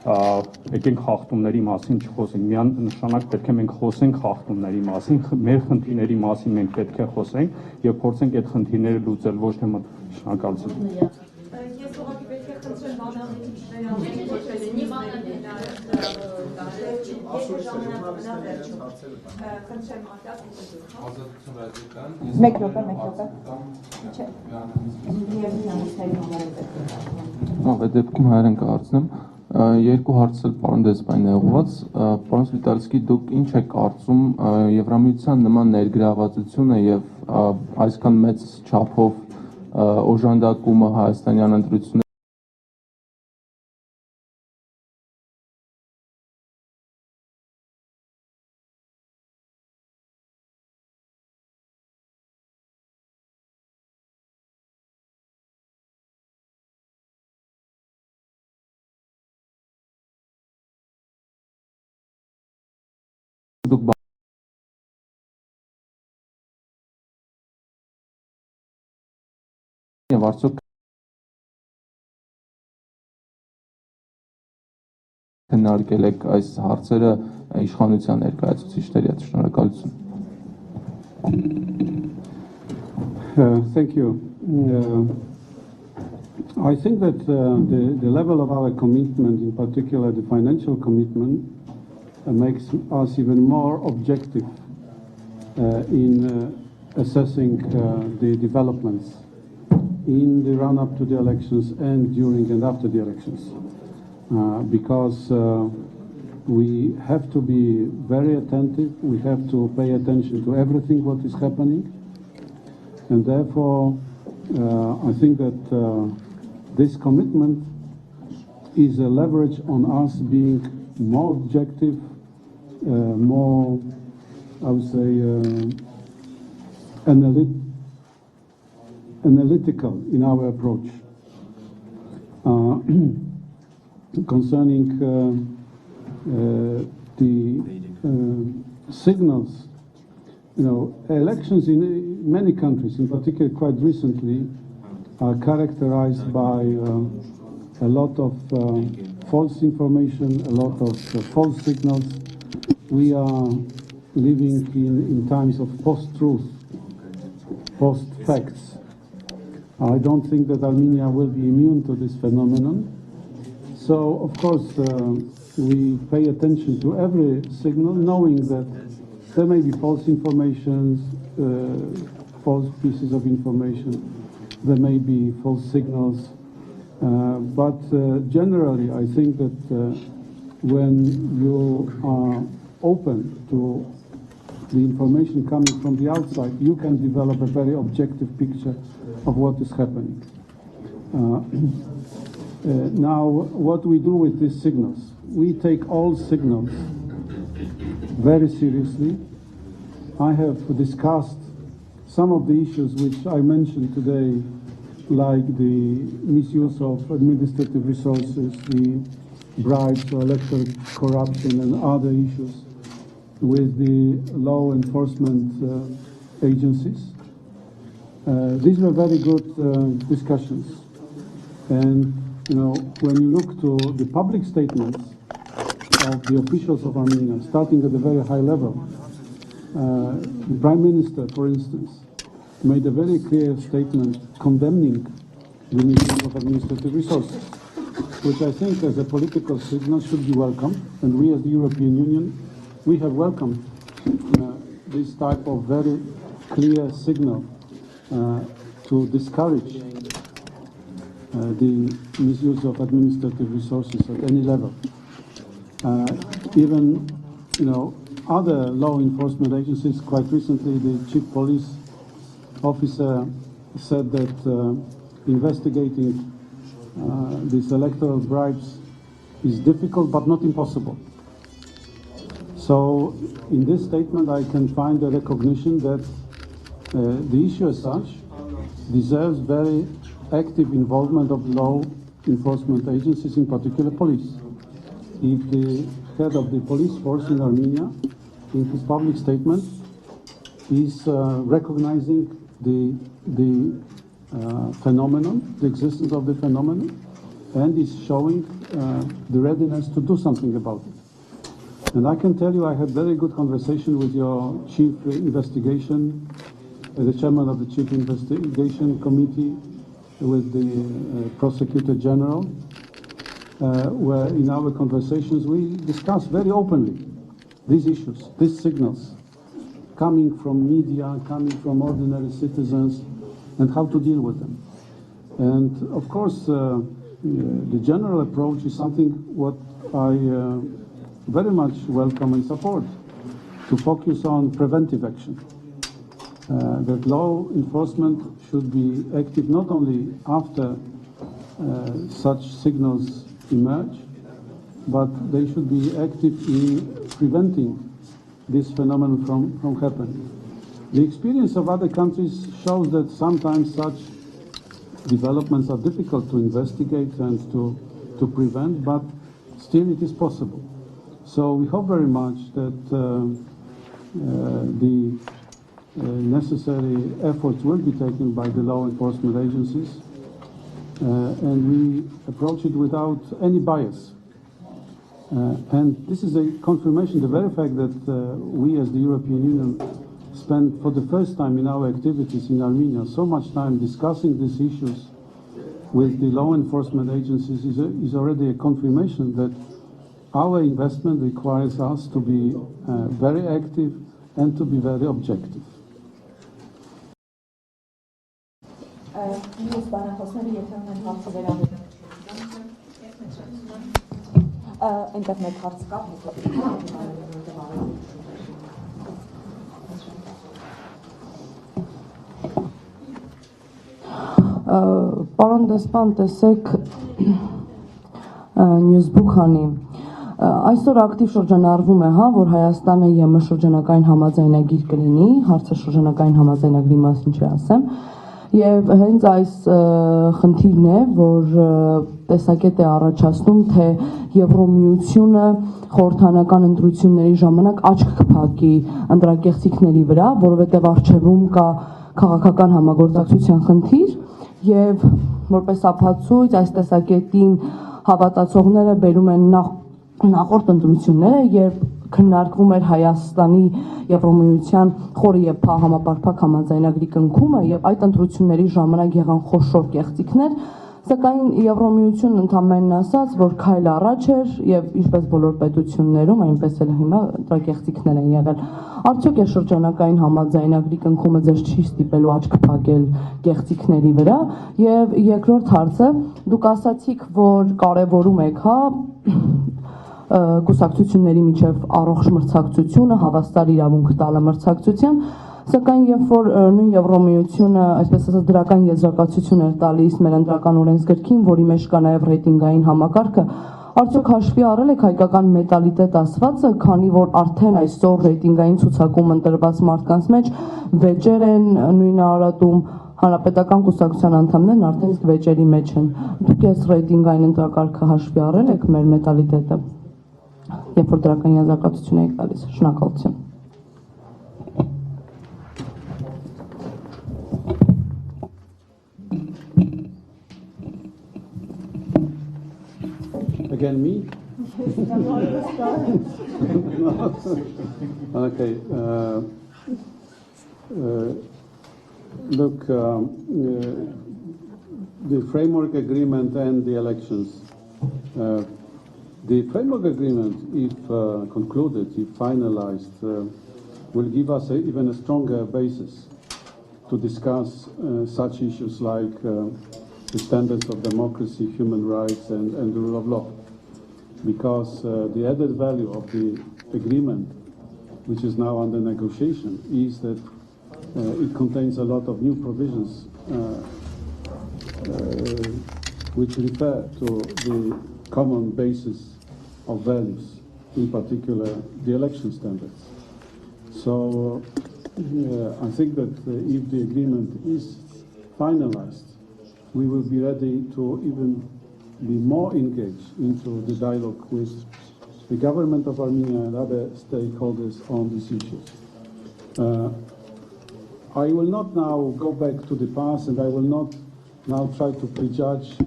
եկենք խախտումների մասին չխոսենք, միանշանակ պետք է մենք խոսենք խախտումների մասին, մեր խնդիրների մասին մենք պետք է խոսենք եւ փորձենք այդ խնդիրները լուծել, ոչ թե շնորհակալություն։ Ես ուղղակի պետք է խնդրեմ բանալիների Մեկ րոպե։ Այդ դեպքում հայերեն կհարցնեմ, երկու հարց էլ պարոն դեսպանին է ուղղված, պարոն Սվիտալսկի, դուք ինչ եք կարծում Եվրամիության նման ներգրավվածությունը եւ այսքան մեծ չափով օժանդակումը հայաստանյան ընտրությունների դուք եւ արդյոք քննարկել եք այս հարցերը իշխանության ներկայացուցիչների հետ, շնորհակալություն։ Thank you. I think that the level of our commitment, in particular the financial commitment, makes us even more objective in assessing the developments in the run-up to the elections and during and after the elections. Because we have to be very attentive, we have to pay attention to everything what is happening, and therefore I think that this commitment is a leverage on us being more objective, more, I would say, analytical in our approach. Concerning the signals, elections in many countries, in particular quite recently, are characterized by a lot of false information, a lot of false signals. We are living in times of post-truth, post-facts. I don't think that Armenia will be immune to this phenomenon. So, of course, we pay attention to every signal, knowing that there may be false information, false pieces of information, there may be false signals, but generally I think that when you are open to the information coming from the outside, you can develop a very objective picture of what is happening. Now, what we do with these signals, we take all signals very seriously. I have discussed some of the issues which I mentioned today, like the misuse of administrative resources, the bribes or electoral corruption and other issues with the law enforcement agencies. These were very good discussions. And, you know, when you look to the public statements of the officials of Armenia, starting at a very high level, the Prime Minister, for instance, made a very clear statement condemning the misuse of administrative resources, which I think as a political signal should be welcomed. And we as the European Union, we have welcomed this type of very clear signal to discourage the misuse of administrative resources at any level. Even, you know, other law enforcement agencies, quite recently the chief police officer said that investigating these electoral bribes is difficult but not impossible. So in this statement I can find a recognition that the issue as such deserves very active involvement of law enforcement agencies, in particular police. If the head of the police force in Armenia, in his public statement, is recognizing the phenomenon, the existence of the phenomenon, and is showing the readiness to do something about it. And I can tell you I had very good conversation with your chief investigation, the chairman of the chief investigation committee, with the prosecutor general, where in our conversations we discussed very openly these issues, these signals coming from media, coming from ordinary citizens, and how to deal with them. And of course, the general approach is something what I very much welcome and support, to focus on preventive action. That law enforcement should be active not only after such signals emerge, but they should be active in preventing this phenomenon from happening. The experience of other countries shows that sometimes such developments are difficult to investigate and to prevent, but still it is possible. So we hope very much that the necessary efforts will be taken by the law enforcement agencies, and we approach it without any bias. And this is a confirmation, the very fact that we as the European Union spend for the first time in our activities in Armenia so much time discussing these issues with the law enforcement agencies is already a confirmation that our investment requires us to be very active and to be very objective. Ինտերնետ հարց կա։ Պարոն դեսպան, տեսեք Նյուզբուքանի այսօր ակտիվ շրջանառվում է, որ Հայաստանը ԵՄ շրջանական համաձայնագիր կլինի, հարցը շրջանական համաձայնագրի մասին չի ասեմ, եւ հենց այս խնդիրն է, որ տեսակետ է առաջացնում, թե Եվրոմիությունը խորհրդանական ընտրությունների ժամանակ աչք կփակի ընտրակեղծիքների վրա, որովհետեւ առջևում կա քաղաքական համագործակցության խնդիր եւ որպես ապացույց այս տեսակետին հավատացողները բերում են նախորդ ընտրությունները, երբ քննարկվում էր Հայաստանի Եվրոմիության խորը եւ համապարփակ համաձայնագրի կնքումը եւ այդ ընտրությունների ժամանակ եղան խոշոր կեղծիքներ, սակայն Եվրոմիությունն ընդամենն ասաց, որ քայլ առաջ էր եւ ինչպես բոլոր պետություններում, այնպես էլ հիմա ընտրակեղծիքներ են եղել։ Արդյոք է շրջանական համաձայնագրի կնքումը ձեզ չի ստիպելու աչք փակել կեղծիքների վրա։ Եվ երկրորդ հարցը, դուք ասացիք, որ կարևորում եք, կուսակցությունների միջև առողջ մրցակցությունը, հավաստար իրավունք տալը մրցակցության, սակայն երբ որ նույն Եվրոմիությունը, այսպես ասած, դրական եզրակացություն էր տալիս մեր ընտրական օրենսգրքին, որի մեջ կա նաև ռեյտինգային համակարգը, արդյոք հաշվի առել եք հայկական մենտալիտետ ասվածը, քանի որ արդեն այսօր ռեյտինգային ցուցակում ընտրված մարդկանց մեջ վեճեր են նույն արարատում, հանրապետական կուսակցության անդամներն արդեն իսկ վեճերի մեջ են։ Դուք այս ռեյտինգային ընտրակարգը հաշվի առել եք մեր մենտալիտետը, երբ որ դրական եզրակացություն եք տալիս։ Շնորհակալություն։ Again, me? Okay. Look, the framework agreement and the elections. The framework agreement, if concluded, if finalized, will give us even a stronger basis to discuss such issues like the standards of democracy, human rights, and the rule of law. Because the added value of the agreement, which is now under negotiation, is that it contains a lot of new provisions which refer to the common basis of values, in particular the election standards. So I think that if the agreement is finalized, we will be ready to even be more engaged into the dialogue with the government of Armenia and other stakeholders on these issues. I will not now go back to the past, and I will not now try to prejudge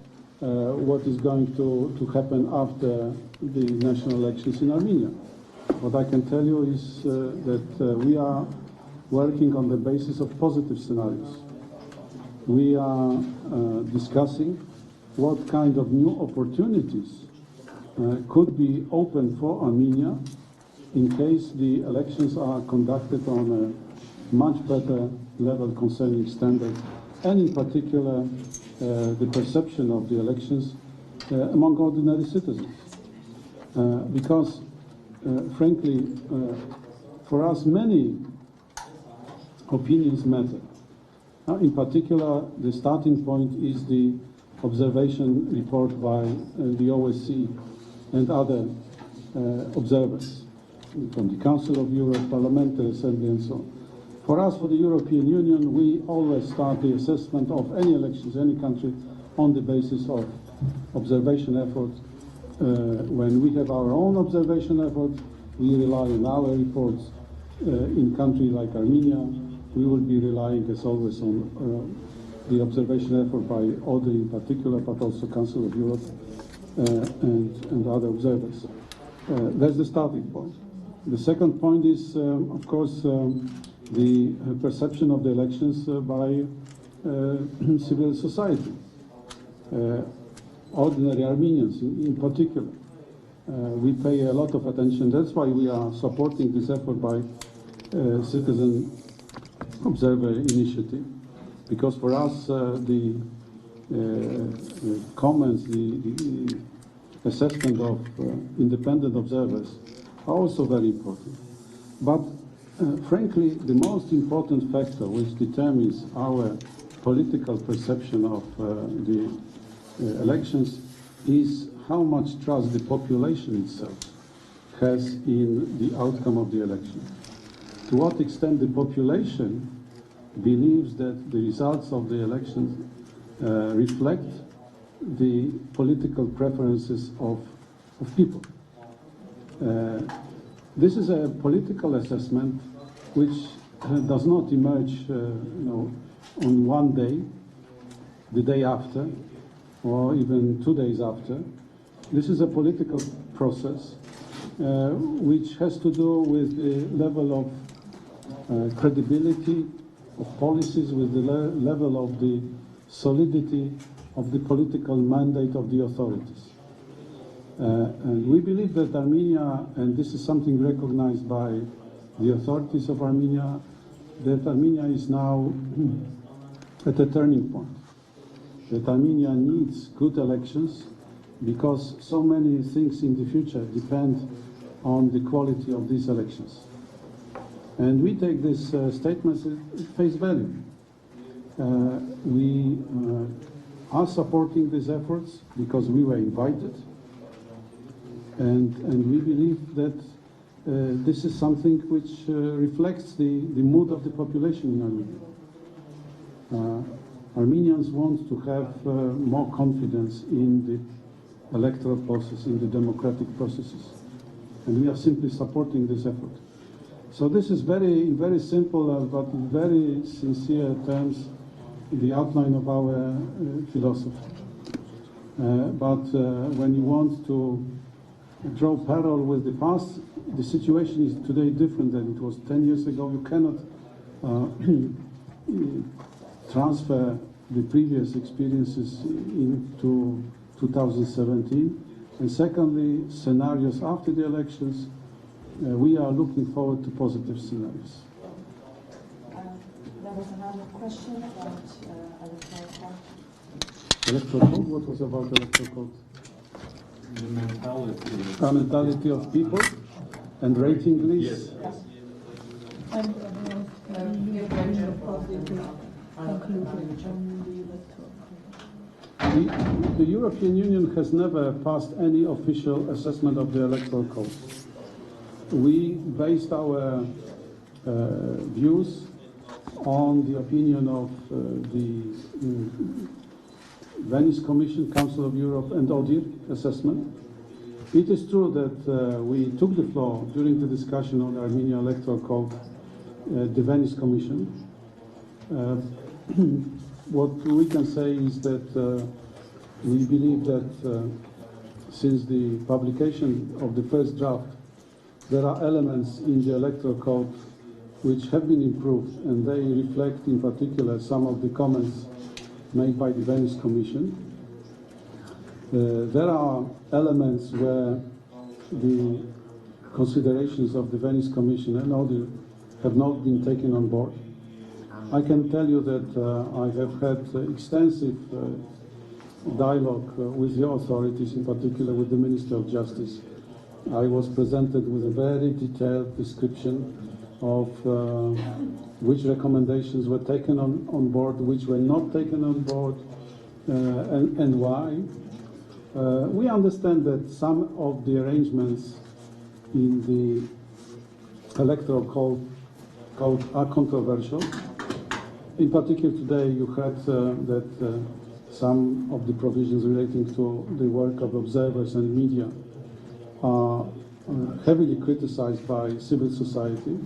what is going to happen after the national elections in Armenia. What I can tell you is that we are working on the basis of positive scenarios. We are discussing what kind of new opportunities could be open for Armenia in case the elections are conducted on a much better level concerning standards, and in particular the perception of the elections among ordinary citizens. Because frankly, for us many opinions matter. In particular, the starting point is the observation report by the OSCE and other observers from the Council of Europe, Parliamentary Assembly, and so on. For us, for the European Union, we always start the assessment of any elections, any country, on the basis of observation efforts. When we have our own observation efforts, we rely on our reports. In countries like Armenia, we will be relying, as always, on the observation effort by ODE in particular, but also Council of Europe and other observers. That's the starting point. The second point is, of course, the perception of the elections by civil society, ordinary Armenians in particular. We pay a lot of attention. That's why we are supporting this effort by Citizen Observer Initiative, because for us the comments, the assessment of independent observers are also very important. But frankly, the most important factor which determines our political perception of the elections is how much trust the population itself has in the outcome of the election. To what extent the population believes that the results of the elections reflect the political preferences of people. This is a political assessment which does not emerge on one day, the day after, or even 2 days after. This is a political process which has to do with the level of credibility of policies, with the level of the solidity of the political mandate of the authorities. And we believe that Armenia, and this is something recognized by the authorities of Armenia, that Armenia is now at a turning point, that Armenia needs good elections because so many things in the future depend on the quality of these elections. And we take these statements at face value. We are supporting these efforts because we were invited, and we believe that this is something which reflects the mood of the population in Armenia. Armenians want to have more confidence in the electoral process, in the democratic processes, and we are simply supporting this effort. So this is very simple but in very sincere terms the outline of our philosophy. But when you want to draw parallel with the past, the situation is today different than it was 10 years ago. You cannot transfer the previous experiences into 2017. And secondly, scenarios after the elections, we are looking forward to positive scenarios. There was another question about electoral code. Electoral code? What was about electoral code? The mentality of people and rating lists. And The European Union has never passed any official assessment of the electoral code. We based our views on the opinion of the Venice Commission, Council of Europe, and ODIHR assessment. It is true that we took the floor during the discussion on the Armenian electoral code, the Venice Commission. What we can say is that we believe that since the publication of the first draft, there are elements in the electoral code which have been improved, and they reflect in particular some of the comments made by the Venice Commission. There are elements where the considerations of the Venice Commission and ODIHR have not been taken on board. I can tell you that I have had extensive dialogue with the authorities, in particular with the Minister of Justice. I was presented with a very detailed description of which recommendations were taken on board, which were not taken on board, and why. We understand that some of the arrangements in the electoral code are controversial. In particular, today you heard that some of the provisions relating to the work of observers and media are heavily criticized by civil society.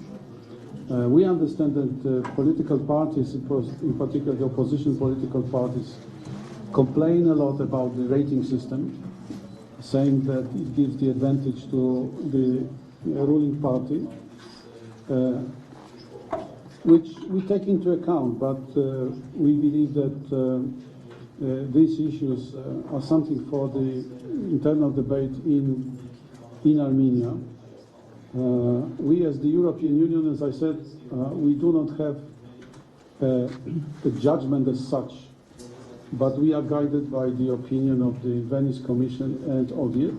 We understand that political parties, in particular the opposition political parties, complain a lot about the rating system, saying that it gives the advantage to the ruling party, which we take into account, but we believe that these issues are something for the internal debate in Armenia. We as the European Union, as I said, we do not have a judgment as such, but we are guided by the opinion of the Venice Commission and ODIHR,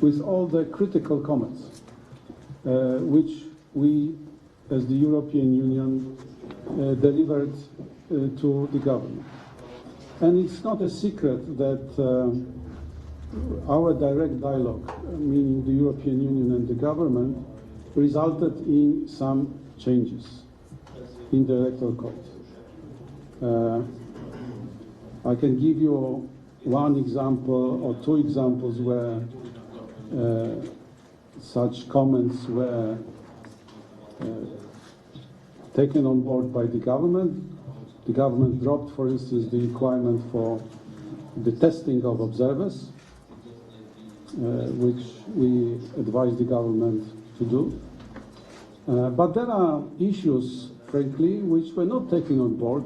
with all the critical comments, which we as the European Union delivered to the government. And it's not a secret that our direct dialogue, meaning the European Union and the government, resulted in some changes in the electoral code. I can give you one example or two examples where such comments were taken on board by the government. The government dropped, for instance, the requirement for the testing of observers, which we advised the government to do. But there are issues, frankly, which were not taken on board,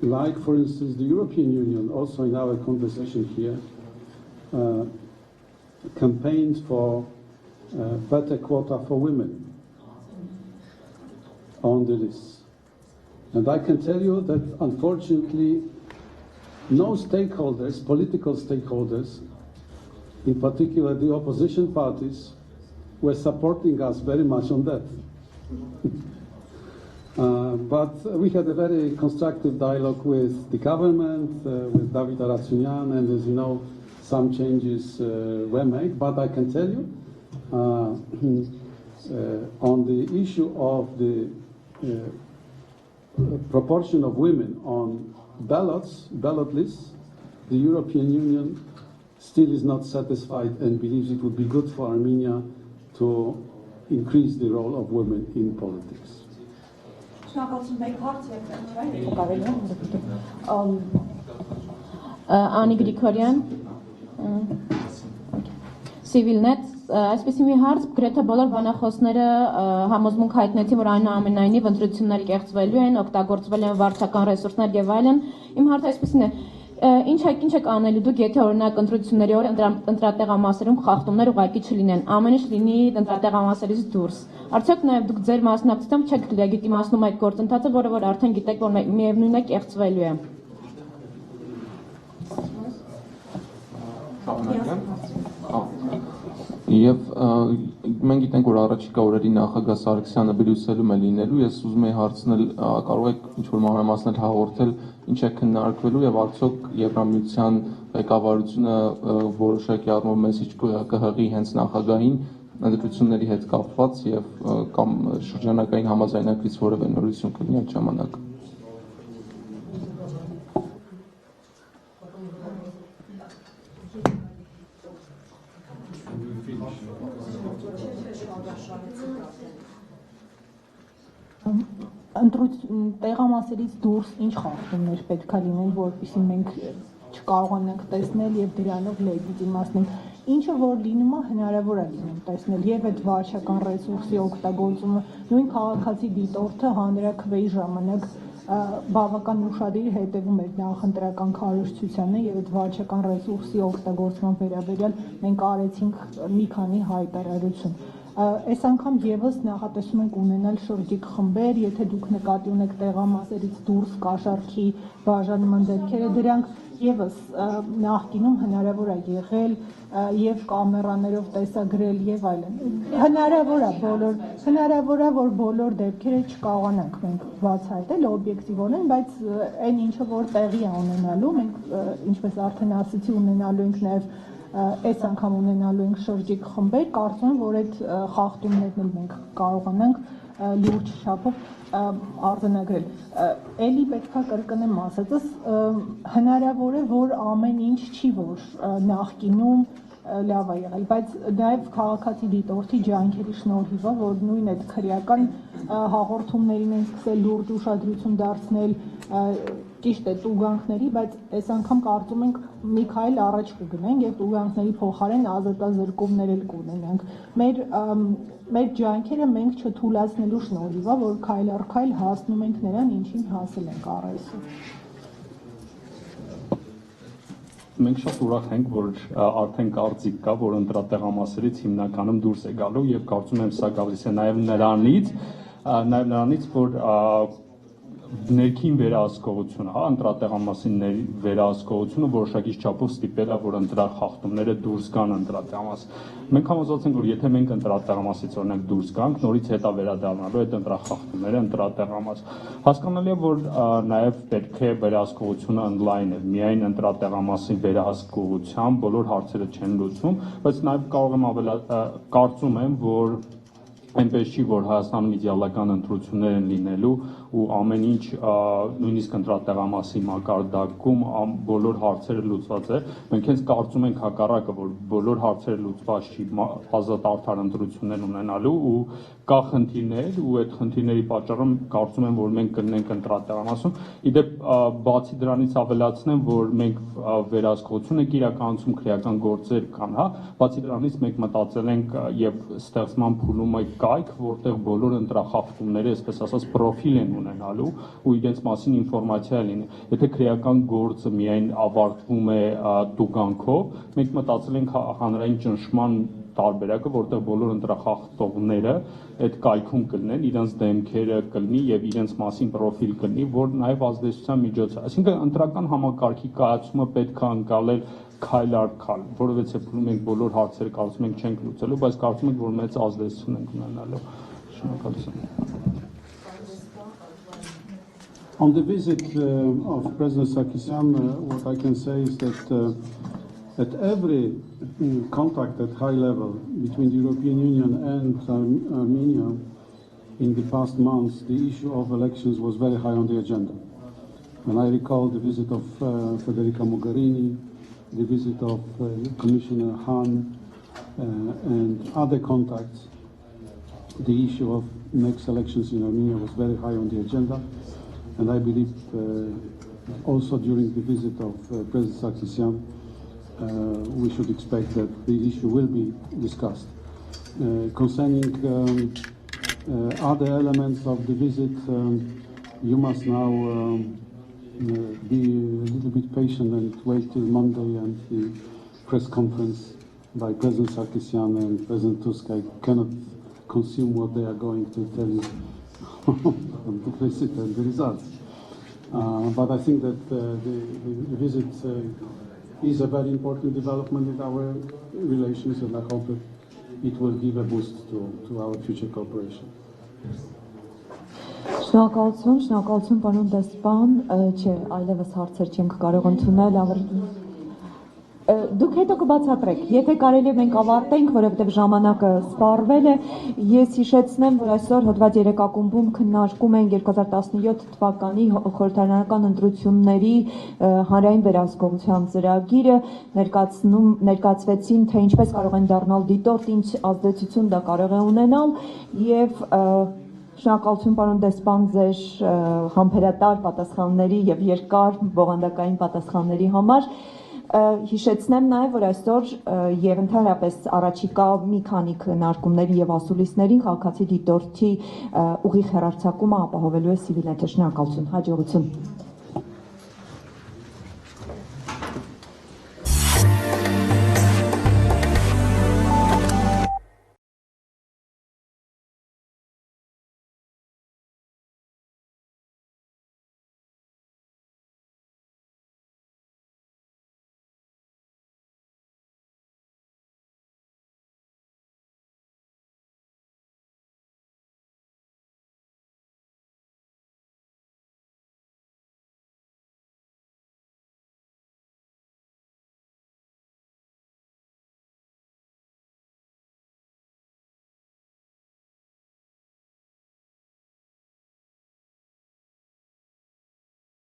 like, for instance, the European Union, also in our conversation here, campaigned for better quota for women on the list. And I can tell you that, unfortunately, no stakeholders, political stakeholders, in particular the opposition parties, were supporting us very much on that. But we had a very constructive dialogue with the government, with David Aratsunian, and as you know, some changes were made. But I can tell you, on the issue of the proportion of women on ballot lists, the European Union still is not satisfied and believes it would be good for Armenia to increase the role of women in politics. Անի Գրիգորյան, Civilnet, այսպեսի մի հարց, գրեթե բոլոր բանախոսները համոզմունք հայտնեցին, որ այնուամենայնիվ ընտրությունները կեղծվելու են, օգտագործվել են վարչական ռեսուրսներ եւ այլն։ Իմ հարցը այսպեսին է. Ինչ եք անելու դուք, եթե օրինակ ընտրությունների օրը ընտրատեղամասերում խախտումներ ուղղակի չլինեն, ամեն ինչ լինի ընտրատեղամասերից դուրս։ Արդյոք նաև դուք ձեր մասնակցությամբ չեք լեգիտիմացնում այդ գործընթացը, որը որ արդեն գիտեք, որ միևնույն է կեղծվելու է։ Եվ մենք գիտենք, որ առաջիկա օրերի նախագահ Սարգսյանը Բրյուսելում է լինելու, ես ուզում եմ հարցնել, կարող եք ինչ-որ մանրամասներ հաղորդել, ինչ է քննարկվելու եւ արդյոք Եվրամիության ղեկավարությունը որոշակի առումով մեսիջ կհղի հենց նախագահին ընտրությունների հետ կապված եւ կամ շրջանակային համաձայնագրից որևէ նորություն կլինի այդ ժամանակ։ Տեղամասերից դուրս ինչ խախտումներ պետք է լինեն, որպեսզի մենք չկարողանանք տեսնել եւ դրանով լեգիտիմացնենք, ինչը որ լինում է հնարավոր է լինում տեսնել եւ այդ վարչական ռեսուրսի օգտագործումը, նույն քաղաքացի դիտորդը հանրաքվեի ժամանակ բավական ուշադիր հետևում էր նախընտրական քարոզչությանը եւ այդ վարչական ռեսուրսի օգտագործման վերաբերյալ մենք արեցինք մի քանի հայտարարություն։ Այս անգամ եւս նախատեսում ենք ունենալ շրջիկ խմբեր, եթե դուք նկատի ունեք տեղամասերից դուրս կաշառքի բաժանման դեպքերը, դրանք եւս նախկինում հնարավոր է եղել եւ կամերաներով տեսագրել եւ այլն։ Հնարավոր է, որ բոլոր դեպքերը չկարողանանք մենք բացահայտել օբյեկտիվորեն, բայց այն ինչը որ տեղի է ունենալու, մենք ինչպես արդեն ասացի, ունենալու ենք նաեւ այս անգամ ունենալու ենք շրջիկ խմբեր, կարծում եմ, որ այդ խախտումներն էլ մենք կարողանանք լուրջ չափով արձանագրել։ Էլի պետքա կրկնեմ ասածս, հնարավոր է, որ ամեն ինչ չի, որ նախկինում լավ է եղել, բայց նաև քաղաքացի դիտորդի ջանքերի շնորհիվ է, որ նույն այդ քրեական հաղորդումներին են սկսել լուրջ ուշադրություն դարձնել ճիշտ է տուգանքների, բայց այս անգամ կարծում ենք մի քայլ առաջ կգնենք եւ տուգանքների փոխարեն ազատազրկումներ էլ կունենանք։ Մեր ջանքերը մենք չթույլատնելու շնորհիվ է, որ քայլ առ քայլ հասնում ենք նրան, ինչին հասել ենք առայսօր։ Մենք շատ ուրախ ենք, որ արդեն կարծիք կա, որ ընտրատեղամասերից հիմնականում դուրս է գալու եւ կարծում եմ սա գալիս է նաեւ նրանից, որ ներքին վերահսկողությունը, հա, ընտրատեղամասի վերահսկողությունը որոշակի չափով ստիպել է, որ ընտրախախտումները դուրս գան ընտրատեղամաս։ Մենք համոզված ենք, որ եթե մենք ընտրատեղամասից օրինակ դուրս գանք, նորից հետա վերադառնալու այդ ընտրախախտումները ընտրատեղամաս։ Հասկանալի է, որ նաև պետք է վերահսկողությունը online է, միայն ընտրատեղամասի վերահսկողությամբ բոլոր հարցերը չեն լուծվում, բայց նաև կարող եմ կարծում եմ, որ այնպես չի, որ Հայաստանում իդեալական ընտրություններ են լինելու ու ամեն ինչ նույնիսկ ընտրատեղամասի մակարդակում բոլոր հարցերը լուծված է։ Մենք հենց կարծում ենք հակառակը, որ բոլոր հարցերը լուծված չի, ազատ արդար ընտրություններ ունենալու ու կա խնդիրներ ու այդ խնդիրների պատճառով կարծում եմ, որ մենք կլինենք ընտրատեղամասում։ Իդեպ բացի դրանից ավելացնեմ, որ մենք վերահսկողություն ենք իրականացում, քրեական գործեր կան, հա, բացի դրանից մենք մտածել ենք եւ ստեղծման փուլում է կայք, որտեղ բոլոր ընտրախախտումները, այսպես ասած, պրոֆիլ են ունենալու ու իրենց մասին ինֆորմացիա լինի։ Եթե քրեական գործը միայն ավարտվում է տուգանքով, մենք մտածել ենք հանրային ճնշման տարբերակը, որտեղ բոլոր ընտրախախտողները այդ կայքում կլինեն, իրենց դեմքերը կլինի եւ իրենց մասին պրոֆիլ կլինի, որ նաեւ ազդեցության միջոց է։ Այսինքն ընտրական համակարգի կայացումը պետք է անցալել քայլ առ քայլ, որովհետեւ մենք բոլոր հարցերը կարծում ենք չենք լուծելու, բայց կարծում ենք, որ մեծ ազդեցություն ենք ունենալու։ Շնորհակալություն։ On the visit of President Sarkisyan, what I can say is that at every contact at high level between the European Union and Armenia in the past months, the issue of elections was very high on the agenda. And I recall the visit of Federica Mogherini, the visit of Commissioner Hahn, and other contacts. The issue of next elections in Armenia was very high on the agenda. And I believe also during the visit of President Sarkisyan, we should expect that the issue will be discussed. Concerning other elements of the visit, you must now be a little bit patient and wait till Monday and the press conference by President Sarkisyan and President Tusk. I cannot consume what they are going to tell you on the visit and the results. But I think that the visit is a very important development in our relations, and I hope that it will give a boost to our future cooperation. Շնորհակալություն, պարոն դեսպան, չէ, այլևս հարցեր չենք կարող ընդունել, դուք հետո կբացատրեք, եթե կարելի է մենք ավարտենք, որովհետև ժամանակը սպառվել է, ես հիշեցնեմ, որ այսօր հոդված 3 ակումբում քննարկում են 2017 թվականի խորհրդարանական ընտրությունների հանրային վերահսկողության ծրագիրը, ներկայացվեցին, թե ինչպես կարող են դառնալ դիտորդ, ինչ ազդեցություն դա կարող է ունենալ, եւ շնորհակալություն պարոն դեսպան ձեր համբերատար պատասխանների եւ երկար բովանդակային պատասխանների համար։ Հիշեցնեմ նաև, որ այսօր եւ ընդհանրապես առաջիկա մի քանի քննարկումների եւ ասուլիսներին քաղաքացի դիտորդի ուղիղ հեռարձակումը ապահովելու է Սիվիլնետը։ Շնորհակալություն, հաջողություն։